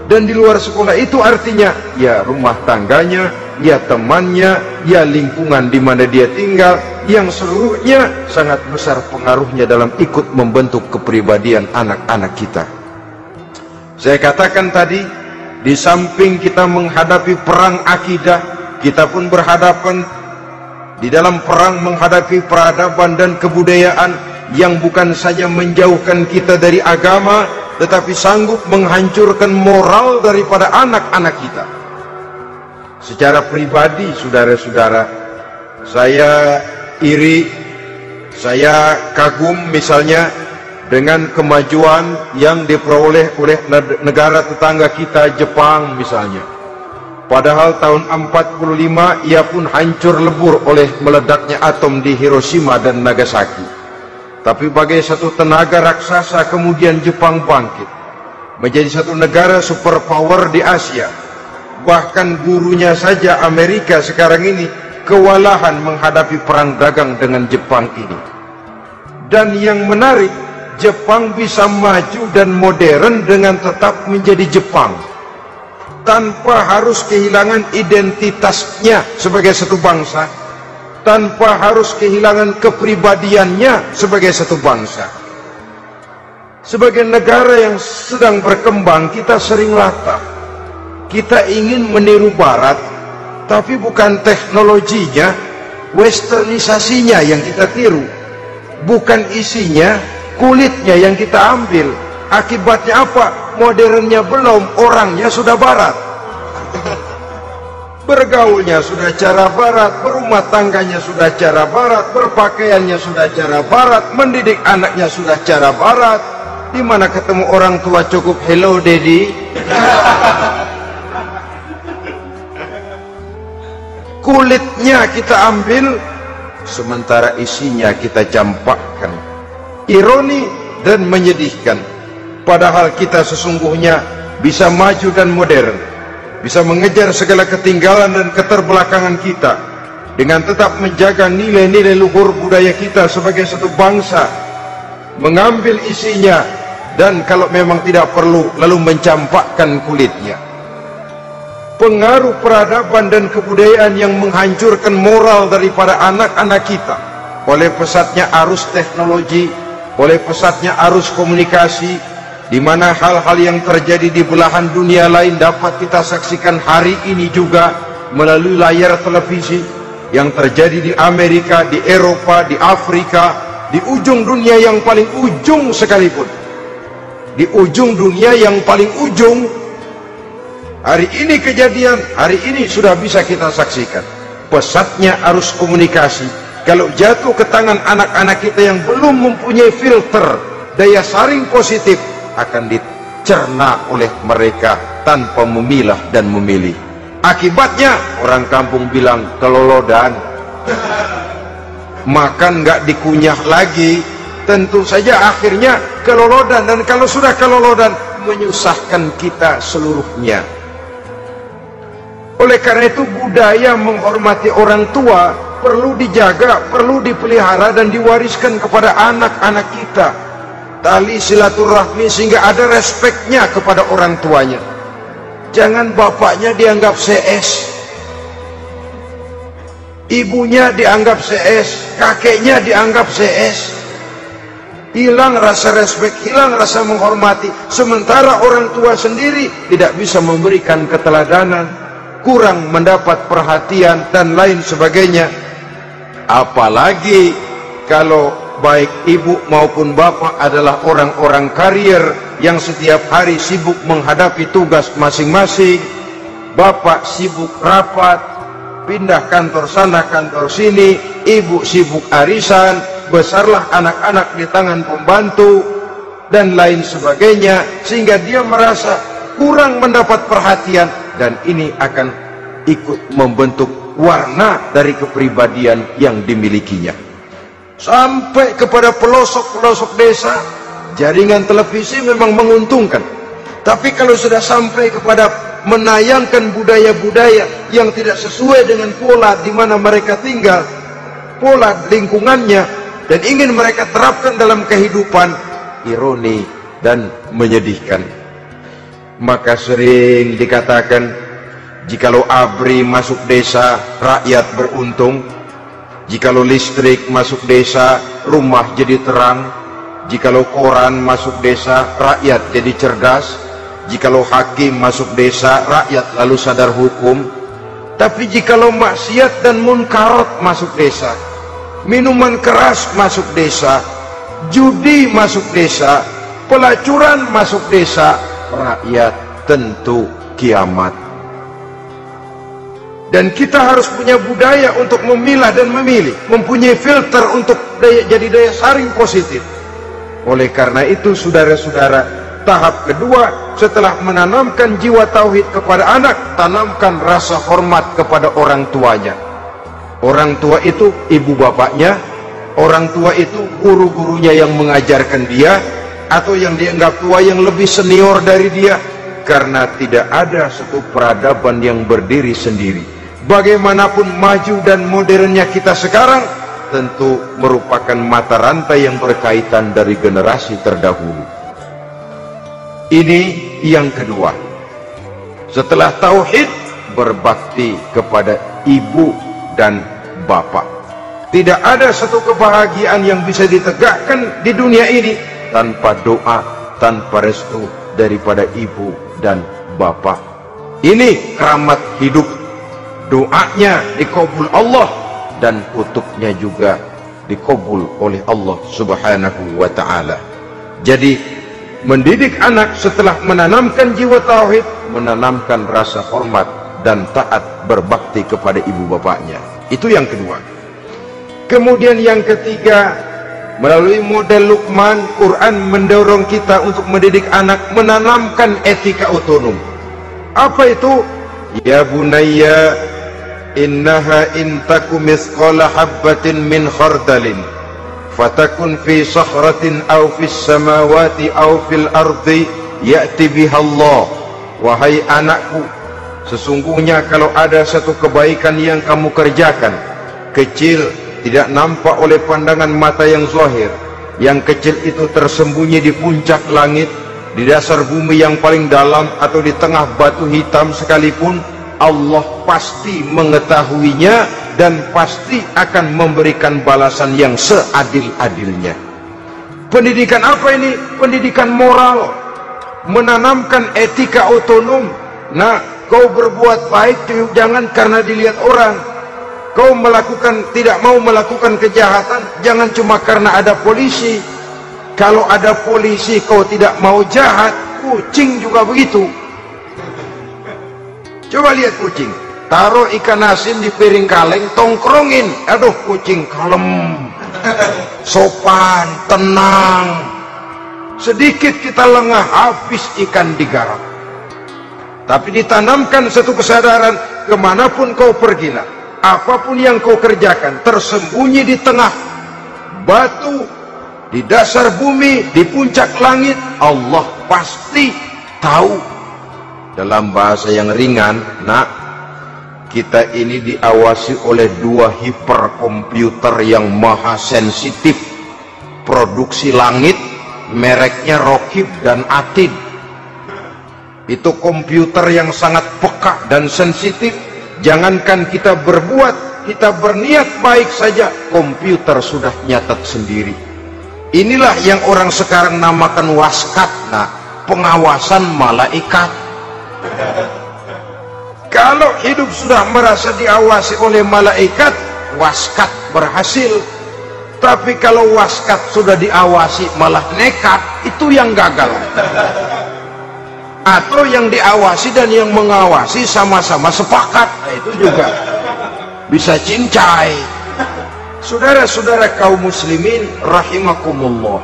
Dan di luar sekolah itu artinya ya rumah tangganya, ya temannya, ya lingkungan di mana dia tinggal, yang seluruhnya sangat besar pengaruhnya dalam ikut membentuk kepribadian anak-anak kita. Saya katakan tadi, di samping kita menghadapi perang akidah, kita pun berhadapan di dalam perang menghadapi peradaban dan kebudayaan yang bukan saja menjauhkan kita dari agama, tetapi sanggup menghancurkan moral daripada anak-anak kita. Secara pribadi, saudara-saudara, saya iri, saya kagum misalnya dengan kemajuan yang diperoleh oleh negara tetangga kita, Jepang misalnya. Padahal tahun 45 ia pun hancur lebur oleh meledaknya atom di Hiroshima dan Nagasaki. Tapi bagai satu tenaga raksasa kemudian Jepang bangkit menjadi satu negara superpower di Asia. Bahkan gurunya saja Amerika sekarang ini kewalahan menghadapi perang dagang dengan Jepang ini. Dan yang menarik, Jepang bisa maju dan modern dengan tetap menjadi Jepang, tanpa harus kehilangan identitasnya sebagai satu bangsa, tanpa harus kehilangan kepribadiannya sebagai satu bangsa. Sebagai negara yang sedang berkembang, kita sering latah. Kita ingin meniru Barat, tapi bukan teknologinya, westernisasinya yang kita tiru. Bukan isinya, kulitnya yang kita ambil. Akibatnya apa? Modernnya belum, orangnya sudah Barat. Bergaulnya sudah cara Barat, berumah tangganya sudah cara Barat, berpakaiannya sudah cara Barat, mendidik anaknya sudah cara Barat. Di mana ketemu orang tua cukup hello daddy. Kulitnya kita ambil, sementara isinya kita campakkan. Ironi dan menyedihkan. Padahal kita sesungguhnya bisa maju dan modern, bisa mengejar segala ketinggalan dan keterbelakangan kita dengan tetap menjaga nilai-nilai luhur budaya kita sebagai satu bangsa, mengambil isinya, dan kalau memang tidak perlu lalu mencampakkan kulitnya. Pengaruh peradaban dan kebudayaan yang menghancurkan moral daripada anak-anak kita oleh pesatnya arus teknologi, oleh pesatnya arus komunikasi, di mana hal-hal yang terjadi di belahan dunia lain dapat kita saksikan hari ini juga melalui layar televisi. Yang terjadi di Amerika, di Eropa, di Afrika, di ujung dunia yang paling ujung sekalipun, di ujung dunia yang paling ujung, hari ini kejadian, hari ini sudah bisa kita saksikan. Pesatnya arus komunikasi, kalau jatuh ke tangan anak-anak kita yang belum mempunyai filter, daya saring positif, akan dicerna oleh mereka tanpa memilah dan memilih. Akibatnya orang kampung bilang kelolodan. Makan nggak dikunyah lagi, tentu saja akhirnya kelolodan. Dan kalau sudah kelolodan, menyusahkan kita seluruhnya. Oleh karena itu budaya menghormati orang tua perlu dijaga, perlu dipelihara dan diwariskan kepada anak-anak kita. tali silaturahmi sehingga ada respeknya kepada orang tuanya. Jangan bapaknya dianggap CS, ibunya dianggap CS, kakeknya dianggap CS. Hilang rasa respek, hilang rasa menghormati. Sementara orang tua sendiri tidak bisa memberikan keteladanan, kurang mendapat perhatian dan lain sebagainya. Apalagi kalau baik ibu maupun bapak adalah orang-orang karier yang setiap hari sibuk menghadapi tugas masing-masing. Bapak sibuk rapat, pindah kantor sana kantor sini, ibu sibuk arisan, besarlah anak-anak di tangan pembantu dan lain sebagainya, sehingga dia merasa kurang mendapat perhatian, dan ini akan ikut membentuk warna dari kepribadian yang dimilikinya. Sampai kepada pelosok-pelosok desa, jaringan televisi memang menguntungkan. Tapi kalau sudah sampai kepada menayangkan budaya-budaya yang tidak sesuai dengan pola di mana mereka tinggal, pola lingkungannya, dan ingin mereka terapkan dalam kehidupan, ironi dan menyedihkan. Maka sering dikatakan, jikalau ABRI masuk desa, rakyat beruntung. Jikalau listrik masuk desa, rumah jadi terang. Jikalau koran masuk desa, rakyat jadi cerdas. Jikalau hakim masuk desa, rakyat lalu sadar hukum. Tapi jikalau maksiat dan munkarat masuk desa, minuman keras masuk desa, judi masuk desa, pelacuran masuk desa, rakyat tentu kiamat. Dan kita harus punya budaya untuk memilah dan memilih, mempunyai filter untuk jadi daya saring positif. Oleh karena itu, saudara-saudara, tahap kedua setelah menanamkan jiwa tauhid kepada anak, tanamkan rasa hormat kepada orang tuanya. Orang tua itu ibu bapaknya, orang tua itu guru-gurunya yang mengajarkan dia, atau yang dianggap tua yang lebih senior dari dia. Karena tidak ada satu peradaban yang berdiri sendiri. Bagaimanapun maju dan modernnya kita sekarang, tentu merupakan mata rantai yang berkaitan dari generasi terdahulu. Ini yang kedua. Setelah tauhid, berbakti kepada ibu dan bapak. Tidak ada satu kebahagiaan yang bisa ditegakkan di dunia ini tanpa doa, tanpa restu daripada ibu dan bapak. Ini keramat hidup. Doanya dikabul Allah dan kutuknya juga dikabul oleh Allah Subhanahu wa ta'ala. Jadi mendidik anak setelah menanamkan jiwa tauhid, menanamkan rasa hormat dan taat berbakti kepada ibu bapaknya. Itu yang kedua. Kemudian yang ketiga, melalui model Luqman, Quran mendorong kita untuk mendidik anak, menanamkan etika otonom. Apa itu? Ya bunayya innaha intaku mithqala habbatin min khardalin fatakun fi sakhratin aw fis samawati aw fil ardi ya'ti biha Allah. Wahai anakku, sesungguhnya kalau ada satu kebaikan yang kamu kerjakan, kecil, tidak nampak oleh pandangan mata yang zahir, yang kecil itu tersembunyi di puncak langit, di dasar bumi yang paling dalam, atau di tengah batu hitam sekalipun, Allah pasti mengetahuinya dan pasti akan memberikan balasan yang seadil-adilnya. Pendidikan apa ini? Pendidikan moral, menanamkan etika otonom. Nah, kau berbuat baik jangan karena dilihat orang. Kau tidak mau melakukan kejahatan jangan cuma karena ada polisi. Kalau ada polisi kau tidak mau jahat, kucing juga begitu. Coba lihat kucing, taruh ikan asin di piring kaleng, tongkrongin, aduh kucing kalem, sopan, tenang. Sedikit kita lengah, habis ikan digarap. Tapi ditanamkan satu kesadaran, kemanapun kau pergilah, apapun yang kau kerjakan, tersembunyi di tengah batu, di dasar bumi, di puncak langit, Allah pasti tahu. Dalam bahasa yang ringan, nak, kita ini diawasi oleh dua hiperkomputer yang maha sensitif. Produksi langit, mereknya Rokib dan Atid. Itu komputer yang sangat peka dan sensitif. Jangankan kita berbuat, kita berniat baik saja, komputer sudah nyatat sendiri. Inilah yang orang sekarang namakan waskat, nah, pengawasan malaikat. Kalau hidup sudah merasa diawasi oleh malaikat, waskat berhasil. Tapi kalau waskat sudah diawasi malah nekat, itu yang gagal. Atau yang diawasi dan yang mengawasi sama-sama sepakat, nah, itu juga bisa cincai. Saudara-saudara kaum muslimin rahimakumullah,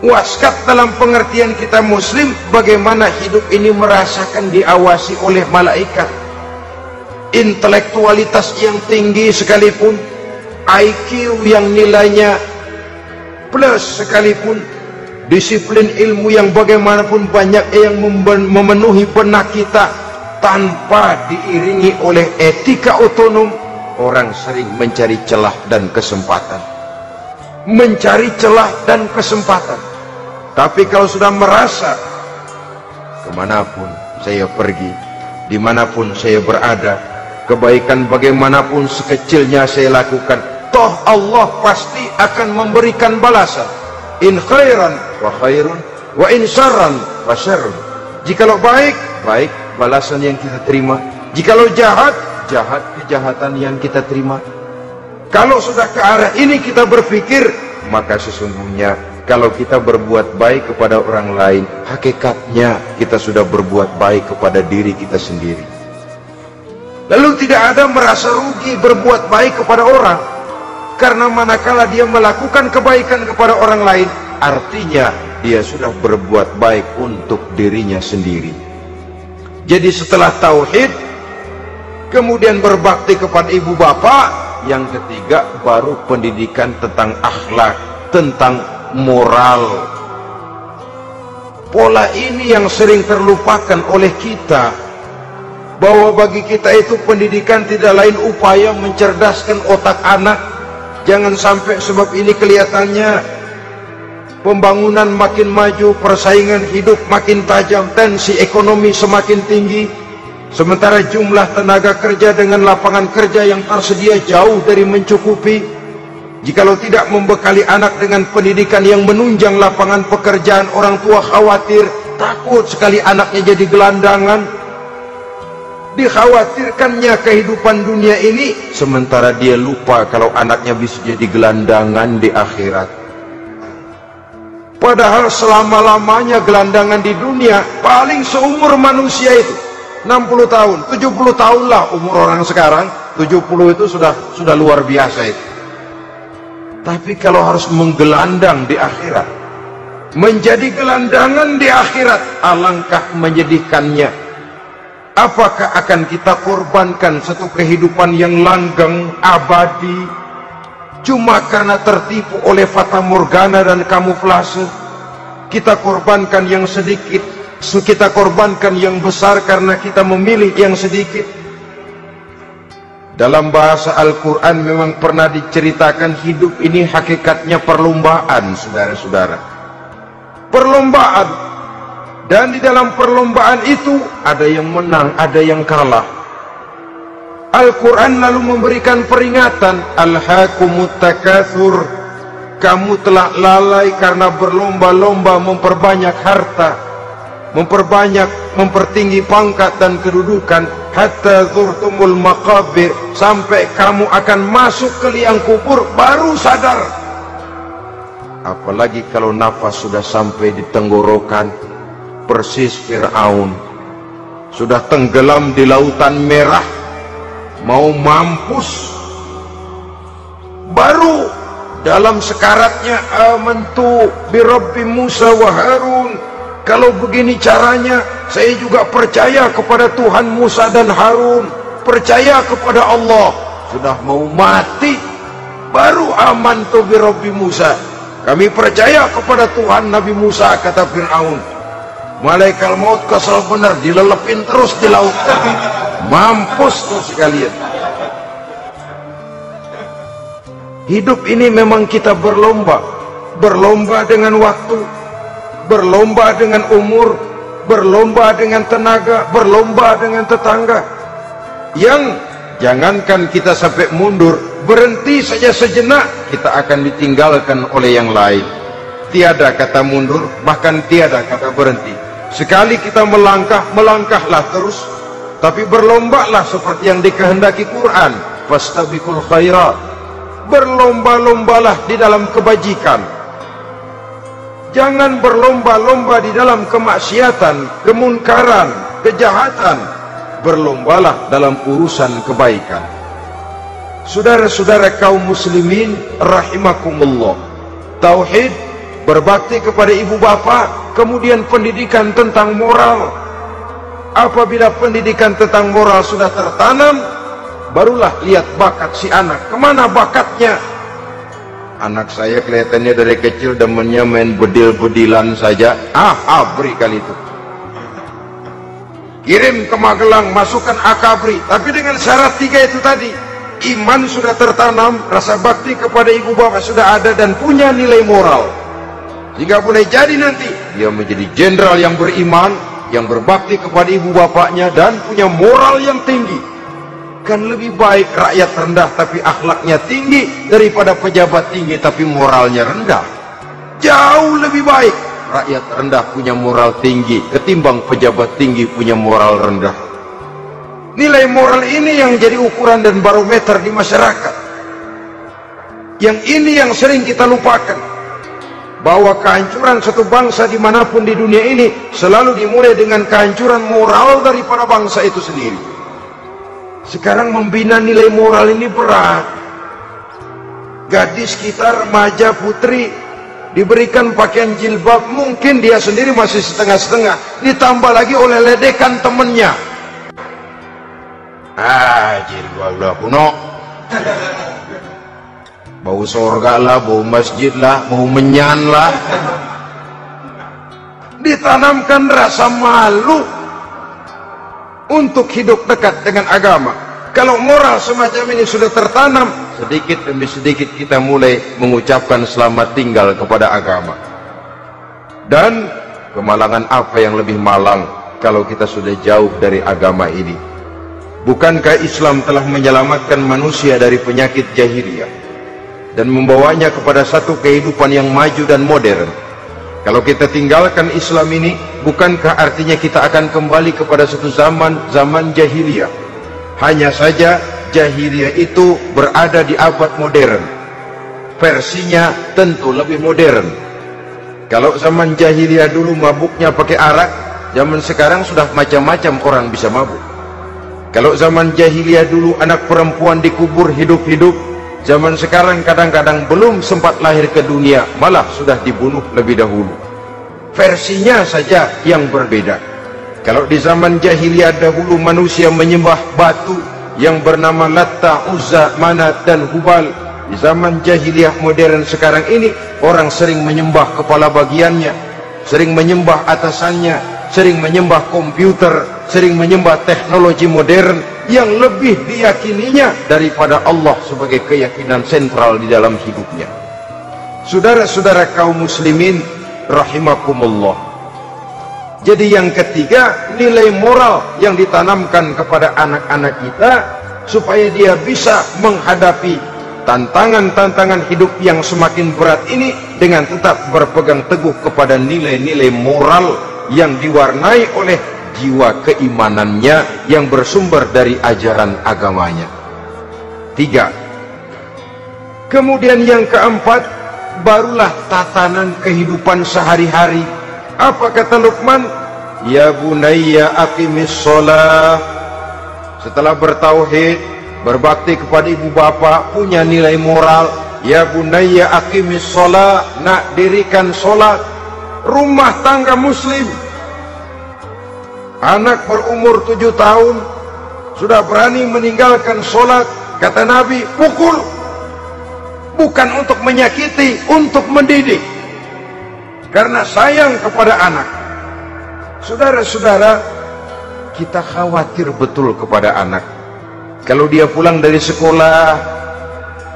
waskat dalam pengertian kita muslim, bagaimana hidup ini merasakan diawasi oleh malaikat. Intelektualitas yang tinggi sekalipun, IQ yang nilainya plus sekalipun, disiplin ilmu yang bagaimanapun banyak yang memenuhi benak kita, tanpa diiringi oleh etika otonom, orang sering mencari celah dan kesempatan. Mencari celah dan kesempatan. Tapi kalau sudah merasa, kemanapun saya pergi, dimanapun saya berada, kebaikan bagaimanapun sekecilnya saya lakukan, toh Allah pasti akan memberikan balasan. In khairan wa khairun, wa in syarran wa syarrun. Jikalau baik, baik balasan yang kita terima. Jikalau jahat, jahat kejahatan yang kita terima. Kalau sudah ke arah ini kita berpikir, maka sesungguhnya kalau kita berbuat baik kepada orang lain, hakikatnya kita sudah berbuat baik kepada diri kita sendiri. Lalu tidak ada merasa rugi berbuat baik kepada orang, karena manakala dia melakukan kebaikan kepada orang lain, artinya dia sudah berbuat baik untuk dirinya sendiri. Jadi setelah tauhid, kemudian berbakti kepada ibu bapak, yang ketiga baru pendidikan tentang akhlak, tentang moral. Pola ini yang sering terlupakan oleh kita, bahwa bagi kita itu pendidikan tidak lain upaya mencerdaskan otak anak. Jangan sampai sebab ini kelihatannya pembangunan makin maju, persaingan hidup makin tajam, tensi ekonomi semakin tinggi, sementara jumlah tenaga kerja dengan lapangan kerja yang tersedia jauh dari mencukupi. Jikalau tidak membekali anak dengan pendidikan yang menunjang lapangan pekerjaan, orang tua khawatir, takut sekali anaknya jadi gelandangan. Dikhawatirkannya kehidupan dunia ini, sementara dia lupa kalau anaknya bisa jadi gelandangan di akhirat. Padahal selama-lamanya gelandangan di dunia paling seumur manusia itu 60 tahun, 70 tahun lah umur orang sekarang. 70 itu sudah luar biasa itu. Tapi kalau harus menggelandang di akhirat, menjadi gelandangan di akhirat, alangkah menyedihkannya. Apakah akan kita korbankan satu kehidupan yang langgeng, abadi, cuma karena tertipu oleh fata morgana dan kamuflase? Kita korbankan yang sedikit, kita korbankan yang besar karena kita memilih yang sedikit. Dalam bahasa Al-Quran memang pernah diceritakan hidup ini hakikatnya perlombaan, saudara-saudara. Perlombaan. Dan di dalam perlombaan itu ada yang menang, ada yang kalah. Al-Quran lalu memberikan peringatan, Alhaakumut takatsur, kamu telah lalai karena berlomba-lomba memperbanyak harta, mempertinggi pangkat dan kedudukan, hatta zurtumul maqabir, sampai kamu akan masuk ke liang kubur baru sadar. Apalagi kalau nafas sudah sampai di tenggorokan, persis Fir'aun sudah tenggelam di lautan merah, mau mampus, baru dalam sekaratnya amantu bi Rabbi Musa wa Harun, kalau begini caranya saya juga percaya kepada Tuhan Musa dan Harun, percaya kepada Allah. Sudah mau mati baru amantu bi Rabbi Musa, kami percaya kepada Tuhan Nabi Musa, kata Fir'aun. Malaikat maut kesal benar, dilelepin terus di laut, mampus tuh sekalian. Hidup ini memang kita berlomba. berlomba dengan waktu, berlomba dengan umur, berlomba dengan tenaga, berlomba dengan tetangga. Yang jangankan kita sampai mundur, berhenti saja sejenak, kita akan ditinggalkan oleh yang lain. Tiada kata mundur, bahkan tiada kata berhenti. Sekali kita melangkah, melangkahlah terus, tapi berlombalah seperti yang dikehendaki Quran. Fastabiqul khairat, berlomba-lombalah di dalam kebajikan. Jangan berlomba-lomba di dalam kemaksiatan, kemunkaran, kejahatan. Berlombalah dalam urusan kebaikan. Saudara-saudara kaum muslimin rahimakumullah, tauhid, berbakti kepada ibu bapa, kemudian pendidikan tentang moral. Apabila pendidikan tentang moral sudah tertanam, barulah lihat bakat si anak. Kemana bakatnya? Anak saya kelihatannya dari kecil demennya main bedil-bedilan saja. Abri kali itu. Kirim ke Magelang, masukkan akabri. Tapi dengan syarat 3 itu tadi. Iman sudah tertanam, rasa bakti kepada ibu bapak sudah ada, dan punya nilai moral. Jika boleh jadi nanti dia menjadi jenderal yang beriman, yang berbakti kepada ibu bapaknya, dan punya moral yang tinggi. Kan lebih baik rakyat rendah tapi akhlaknya tinggi daripada pejabat tinggi tapi moralnya rendah. Jauh lebih baik rakyat rendah punya moral tinggi ketimbang pejabat tinggi punya moral rendah. Nilai moral ini yang jadi ukuran dan barometer di masyarakat. Yang ini yang sering kita lupakan, bahwa kehancuran satu bangsa dimanapun di dunia ini selalu dimulai dengan kehancuran moral daripada bangsa itu sendiri. Sekarang membina nilai moral ini berat. Gadis kita, remaja, putri, diberikan pakaian jilbab, mungkin dia sendiri masih setengah-setengah, ditambah lagi oleh ledekan temennya. Jilbab lah kuno, bau surga lah, bau masjid lah, bau menyan lah. Ditanamkan rasa malu untuk hidup dekat dengan agama. Kalau moral semacam ini sudah tertanam, sedikit demi sedikit kita mulai mengucapkan selamat tinggal kepada agama. Dan kemalangan apa yang lebih malang kalau kita sudah jauh dari agama ini? Bukankah Islam telah menyelamatkan manusia dari penyakit jahiliyah dan membawanya kepada satu kehidupan yang maju dan modern? Kalau kita tinggalkan Islam ini, bukankah artinya kita akan kembali kepada satu zaman jahiliyah? Hanya saja jahiliyah itu berada di abad modern. Versinya tentu lebih modern. Kalau zaman jahiliyah dulu mabuknya pakai arak, zaman sekarang sudah macam-macam orang bisa mabuk. Kalau zaman jahiliyah dulu anak perempuan dikubur hidup-hidup, zaman sekarang kadang-kadang belum sempat lahir ke dunia, malah sudah dibunuh lebih dahulu. Versinya saja yang berbeda. Kalau di zaman jahiliyah dahulu manusia menyembah batu yang bernama Latta, Uzza, Manat, dan Hubal, di zaman jahiliyah modern sekarang ini orang sering menyembah kepala bagiannya, sering menyembah atasannya, sering menyembah komputer, sering menyembah teknologi modern yang lebih diyakininya daripada Allah sebagai keyakinan sentral di dalam hidupnya. Saudara-saudara kaum muslimin rahimakumullah. Jadi yang ketiga, nilai moral yang ditanamkan kepada anak-anak kita supaya dia bisa menghadapi tantangan-tantangan hidup yang semakin berat ini dengan tetap berpegang teguh kepada nilai-nilai moral yang diwarnai oleh jiwa keimanannya yang bersumber dari ajaran agamanya. 3. Kemudian yang keempat, barulah tatanan kehidupan sehari-hari. Apa kata Luqman? Ya bunayya aqimis sholah. Setelah bertauhid, berbakti kepada ibu bapa, punya nilai moral. Ya bunayya aqimis sholah, nak dirikan sholat. Rumah tangga muslim, anak berumur 7 tahun sudah berani meninggalkan sholat, kata Nabi, pukul. Bukan untuk menyakiti, untuk mendidik, karena sayang kepada anak. Saudara-saudara, kita khawatir betul kepada anak. Kalau dia pulang dari sekolah,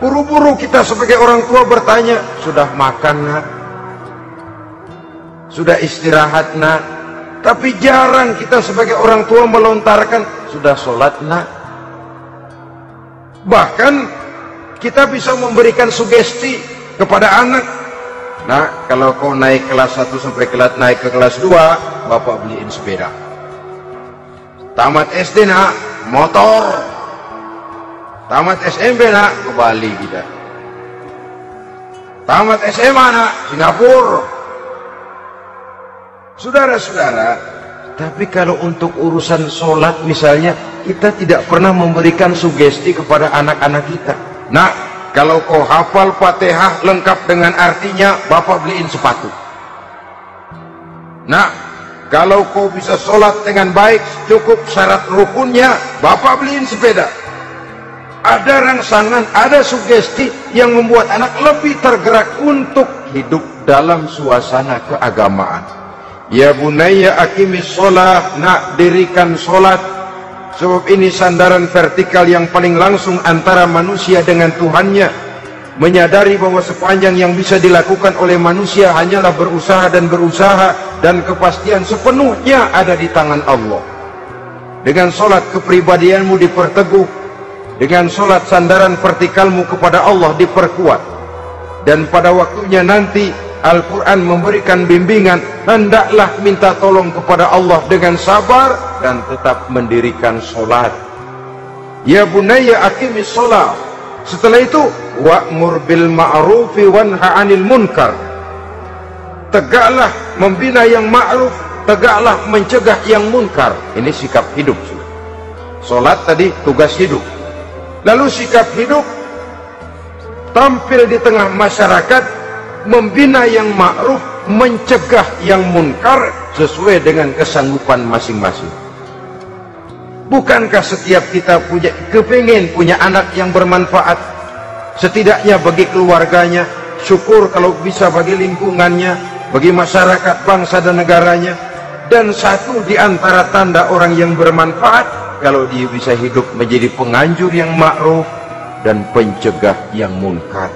Buru-buru kita sebagai orang tua bertanya, sudah makan nak? Sudah istirahat nak? Tapi jarang kita sebagai orang tua melontarkan, sudah sholat nak? Bahkan kita bisa memberikan sugesti kepada anak. Nah, kalau kau naik kelas 1 sampai naik ke kelas 2, bapak beliin sepeda. Tamat SD nak, motor. Tamat SMP nak, ke Bali kita. Tamat SMA nak, Singapura. Saudara-saudara, tapi kalau untuk urusan sholat misalnya, kita tidak pernah memberikan sugesti kepada anak-anak kita. Nah, kalau kau hafal Fatihah lengkap dengan artinya, bapak beliin sepatu. Nah, kalau kau bisa sholat dengan baik, cukup syarat rukunnya, bapak beliin sepeda. Ada rangsangan, ada sugesti yang membuat anak lebih tergerak untuk hidup dalam suasana keagamaan. Ya bunayya aqimis sholat, nak dirikan sholat. Sebab ini sandaran vertikal yang paling langsung antara manusia dengan Tuhannya. Menyadari bahwa sepanjang yang bisa dilakukan oleh manusia hanyalah berusaha, dan kepastian sepenuhnya ada di tangan Allah. Dengan sholat kepribadianmu diperteguh, dengan sholat sandaran vertikalmu kepada Allah diperkuat. Dan pada waktunya nanti Al-Quran memberikan bimbingan, hendaklah minta tolong kepada Allah dengan sabar dan tetap mendirikan sholat. Ya bunayya aqimis sholat. Setelah itu, wa'mur bil ma'rufi wanha 'anil munkar. Tegaklah membina yang ma'ruf, tegaklah mencegah yang munkar. Ini sikap hidup. Sholat tadi tugas hidup. Lalu sikap hidup tampil di tengah masyarakat, membina yang ma'ruf, mencegah yang munkar sesuai dengan kesanggupan masing-masing. Bukankah setiap kita kepingin punya anak yang bermanfaat, setidaknya bagi keluarganya, syukur kalau bisa bagi lingkungannya, bagi masyarakat, bangsa dan negaranya. Dan satu di antara tanda orang yang bermanfaat, kalau dia bisa hidup menjadi penganjur yang ma'ruf dan pencegah yang munkar.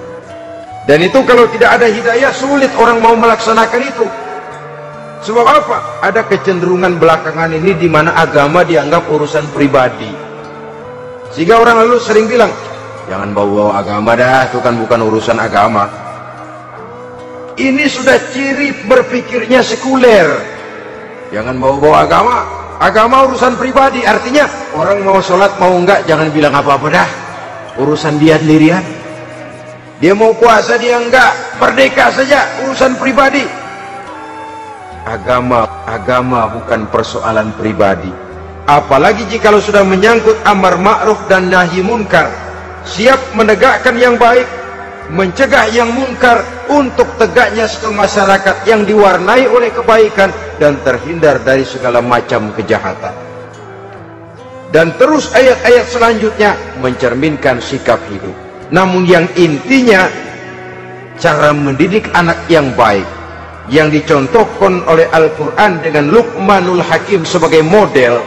Dan itu kalau tidak ada hidayah, sulit orang mau melaksanakan itu. Sebab apa? Ada kecenderungan belakangan ini di mana agama dianggap urusan pribadi. Sehingga orang lalu sering bilang, jangan bawa agama dah, itu kan bukan urusan agama. Ini sudah ciri berpikirnya sekuler. Jangan bawa-bawa agama. Agama urusan pribadi, artinya orang mau sholat mau enggak, jangan bilang apa-apa dah. Urusan dia sendirian. Dia mau puasa dia enggak, merdeka saja, urusan pribadi. Agama bukan persoalan pribadi. Apalagi jika sudah menyangkut amar ma'ruf dan nahi munkar. Siap menegakkan yang baik, mencegah yang munkar, untuk tegaknya satu masyarakat yang diwarnai oleh kebaikan dan terhindar dari segala macam kejahatan. Dan terus ayat-ayat selanjutnya mencerminkan sikap hidup. Namun yang intinya, cara mendidik anak yang baik yang dicontohkan oleh Al-Quran dengan Luqmanul Hakim sebagai model.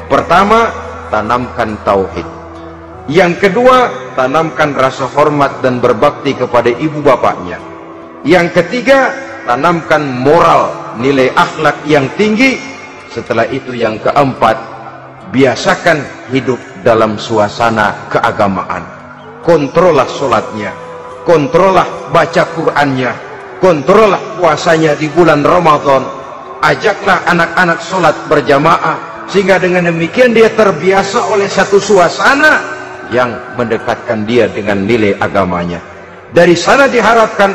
Pertama, tanamkan tauhid. Yang kedua, tanamkan rasa hormat dan berbakti kepada ibu bapaknya. Yang ketiga, tanamkan moral, nilai akhlak yang tinggi. Setelah itu yang keempat, biasakan hidup dalam suasana keagamaan. Kontrollah sholatnya, kontrollah baca Qur'annya, kontrollah puasanya di bulan Ramadan. Ajaklah anak-anak sholat berjamaah, sehingga dengan demikian dia terbiasa oleh satu suasana yang mendekatkan dia dengan nilai agamanya. Dari sana diharapkan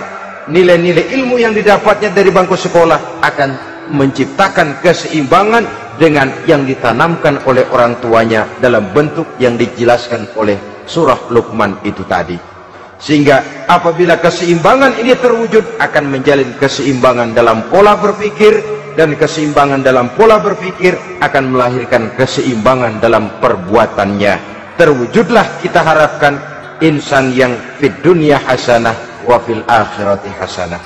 nilai-nilai ilmu yang didapatnya dari bangku sekolah akan menciptakan keseimbangan dengan yang ditanamkan oleh orang tuanya dalam bentuk yang dijelaskan oleh surah Luqman itu tadi. Sehingga apabila keseimbangan ini terwujud, akan menjalin keseimbangan dalam pola berpikir, dan keseimbangan dalam pola berpikir akan melahirkan keseimbangan dalam perbuatannya. Terwujudlah kita harapkan insan yang fid dunya hasanah wa fil akhirati hasanah.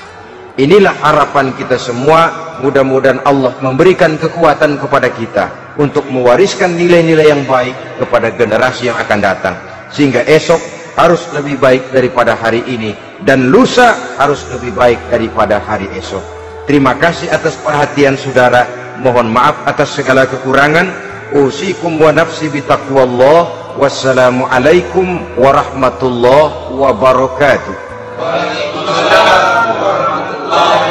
Inilah harapan kita semua. Mudah-mudahan Allah memberikan kekuatan kepada kita untuk mewariskan nilai-nilai yang baik kepada generasi yang akan datang, sehingga esok harus lebih baik daripada hari ini, dan lusa harus lebih baik daripada hari esok. Terima kasih atas perhatian saudara. Mohon maaf atas segala kekurangan. Usikum wa nafsi bitaqwallah. Wassalamualaikum warahmatullahi wabarakatuh. Waalaikumsalam warahmatullahi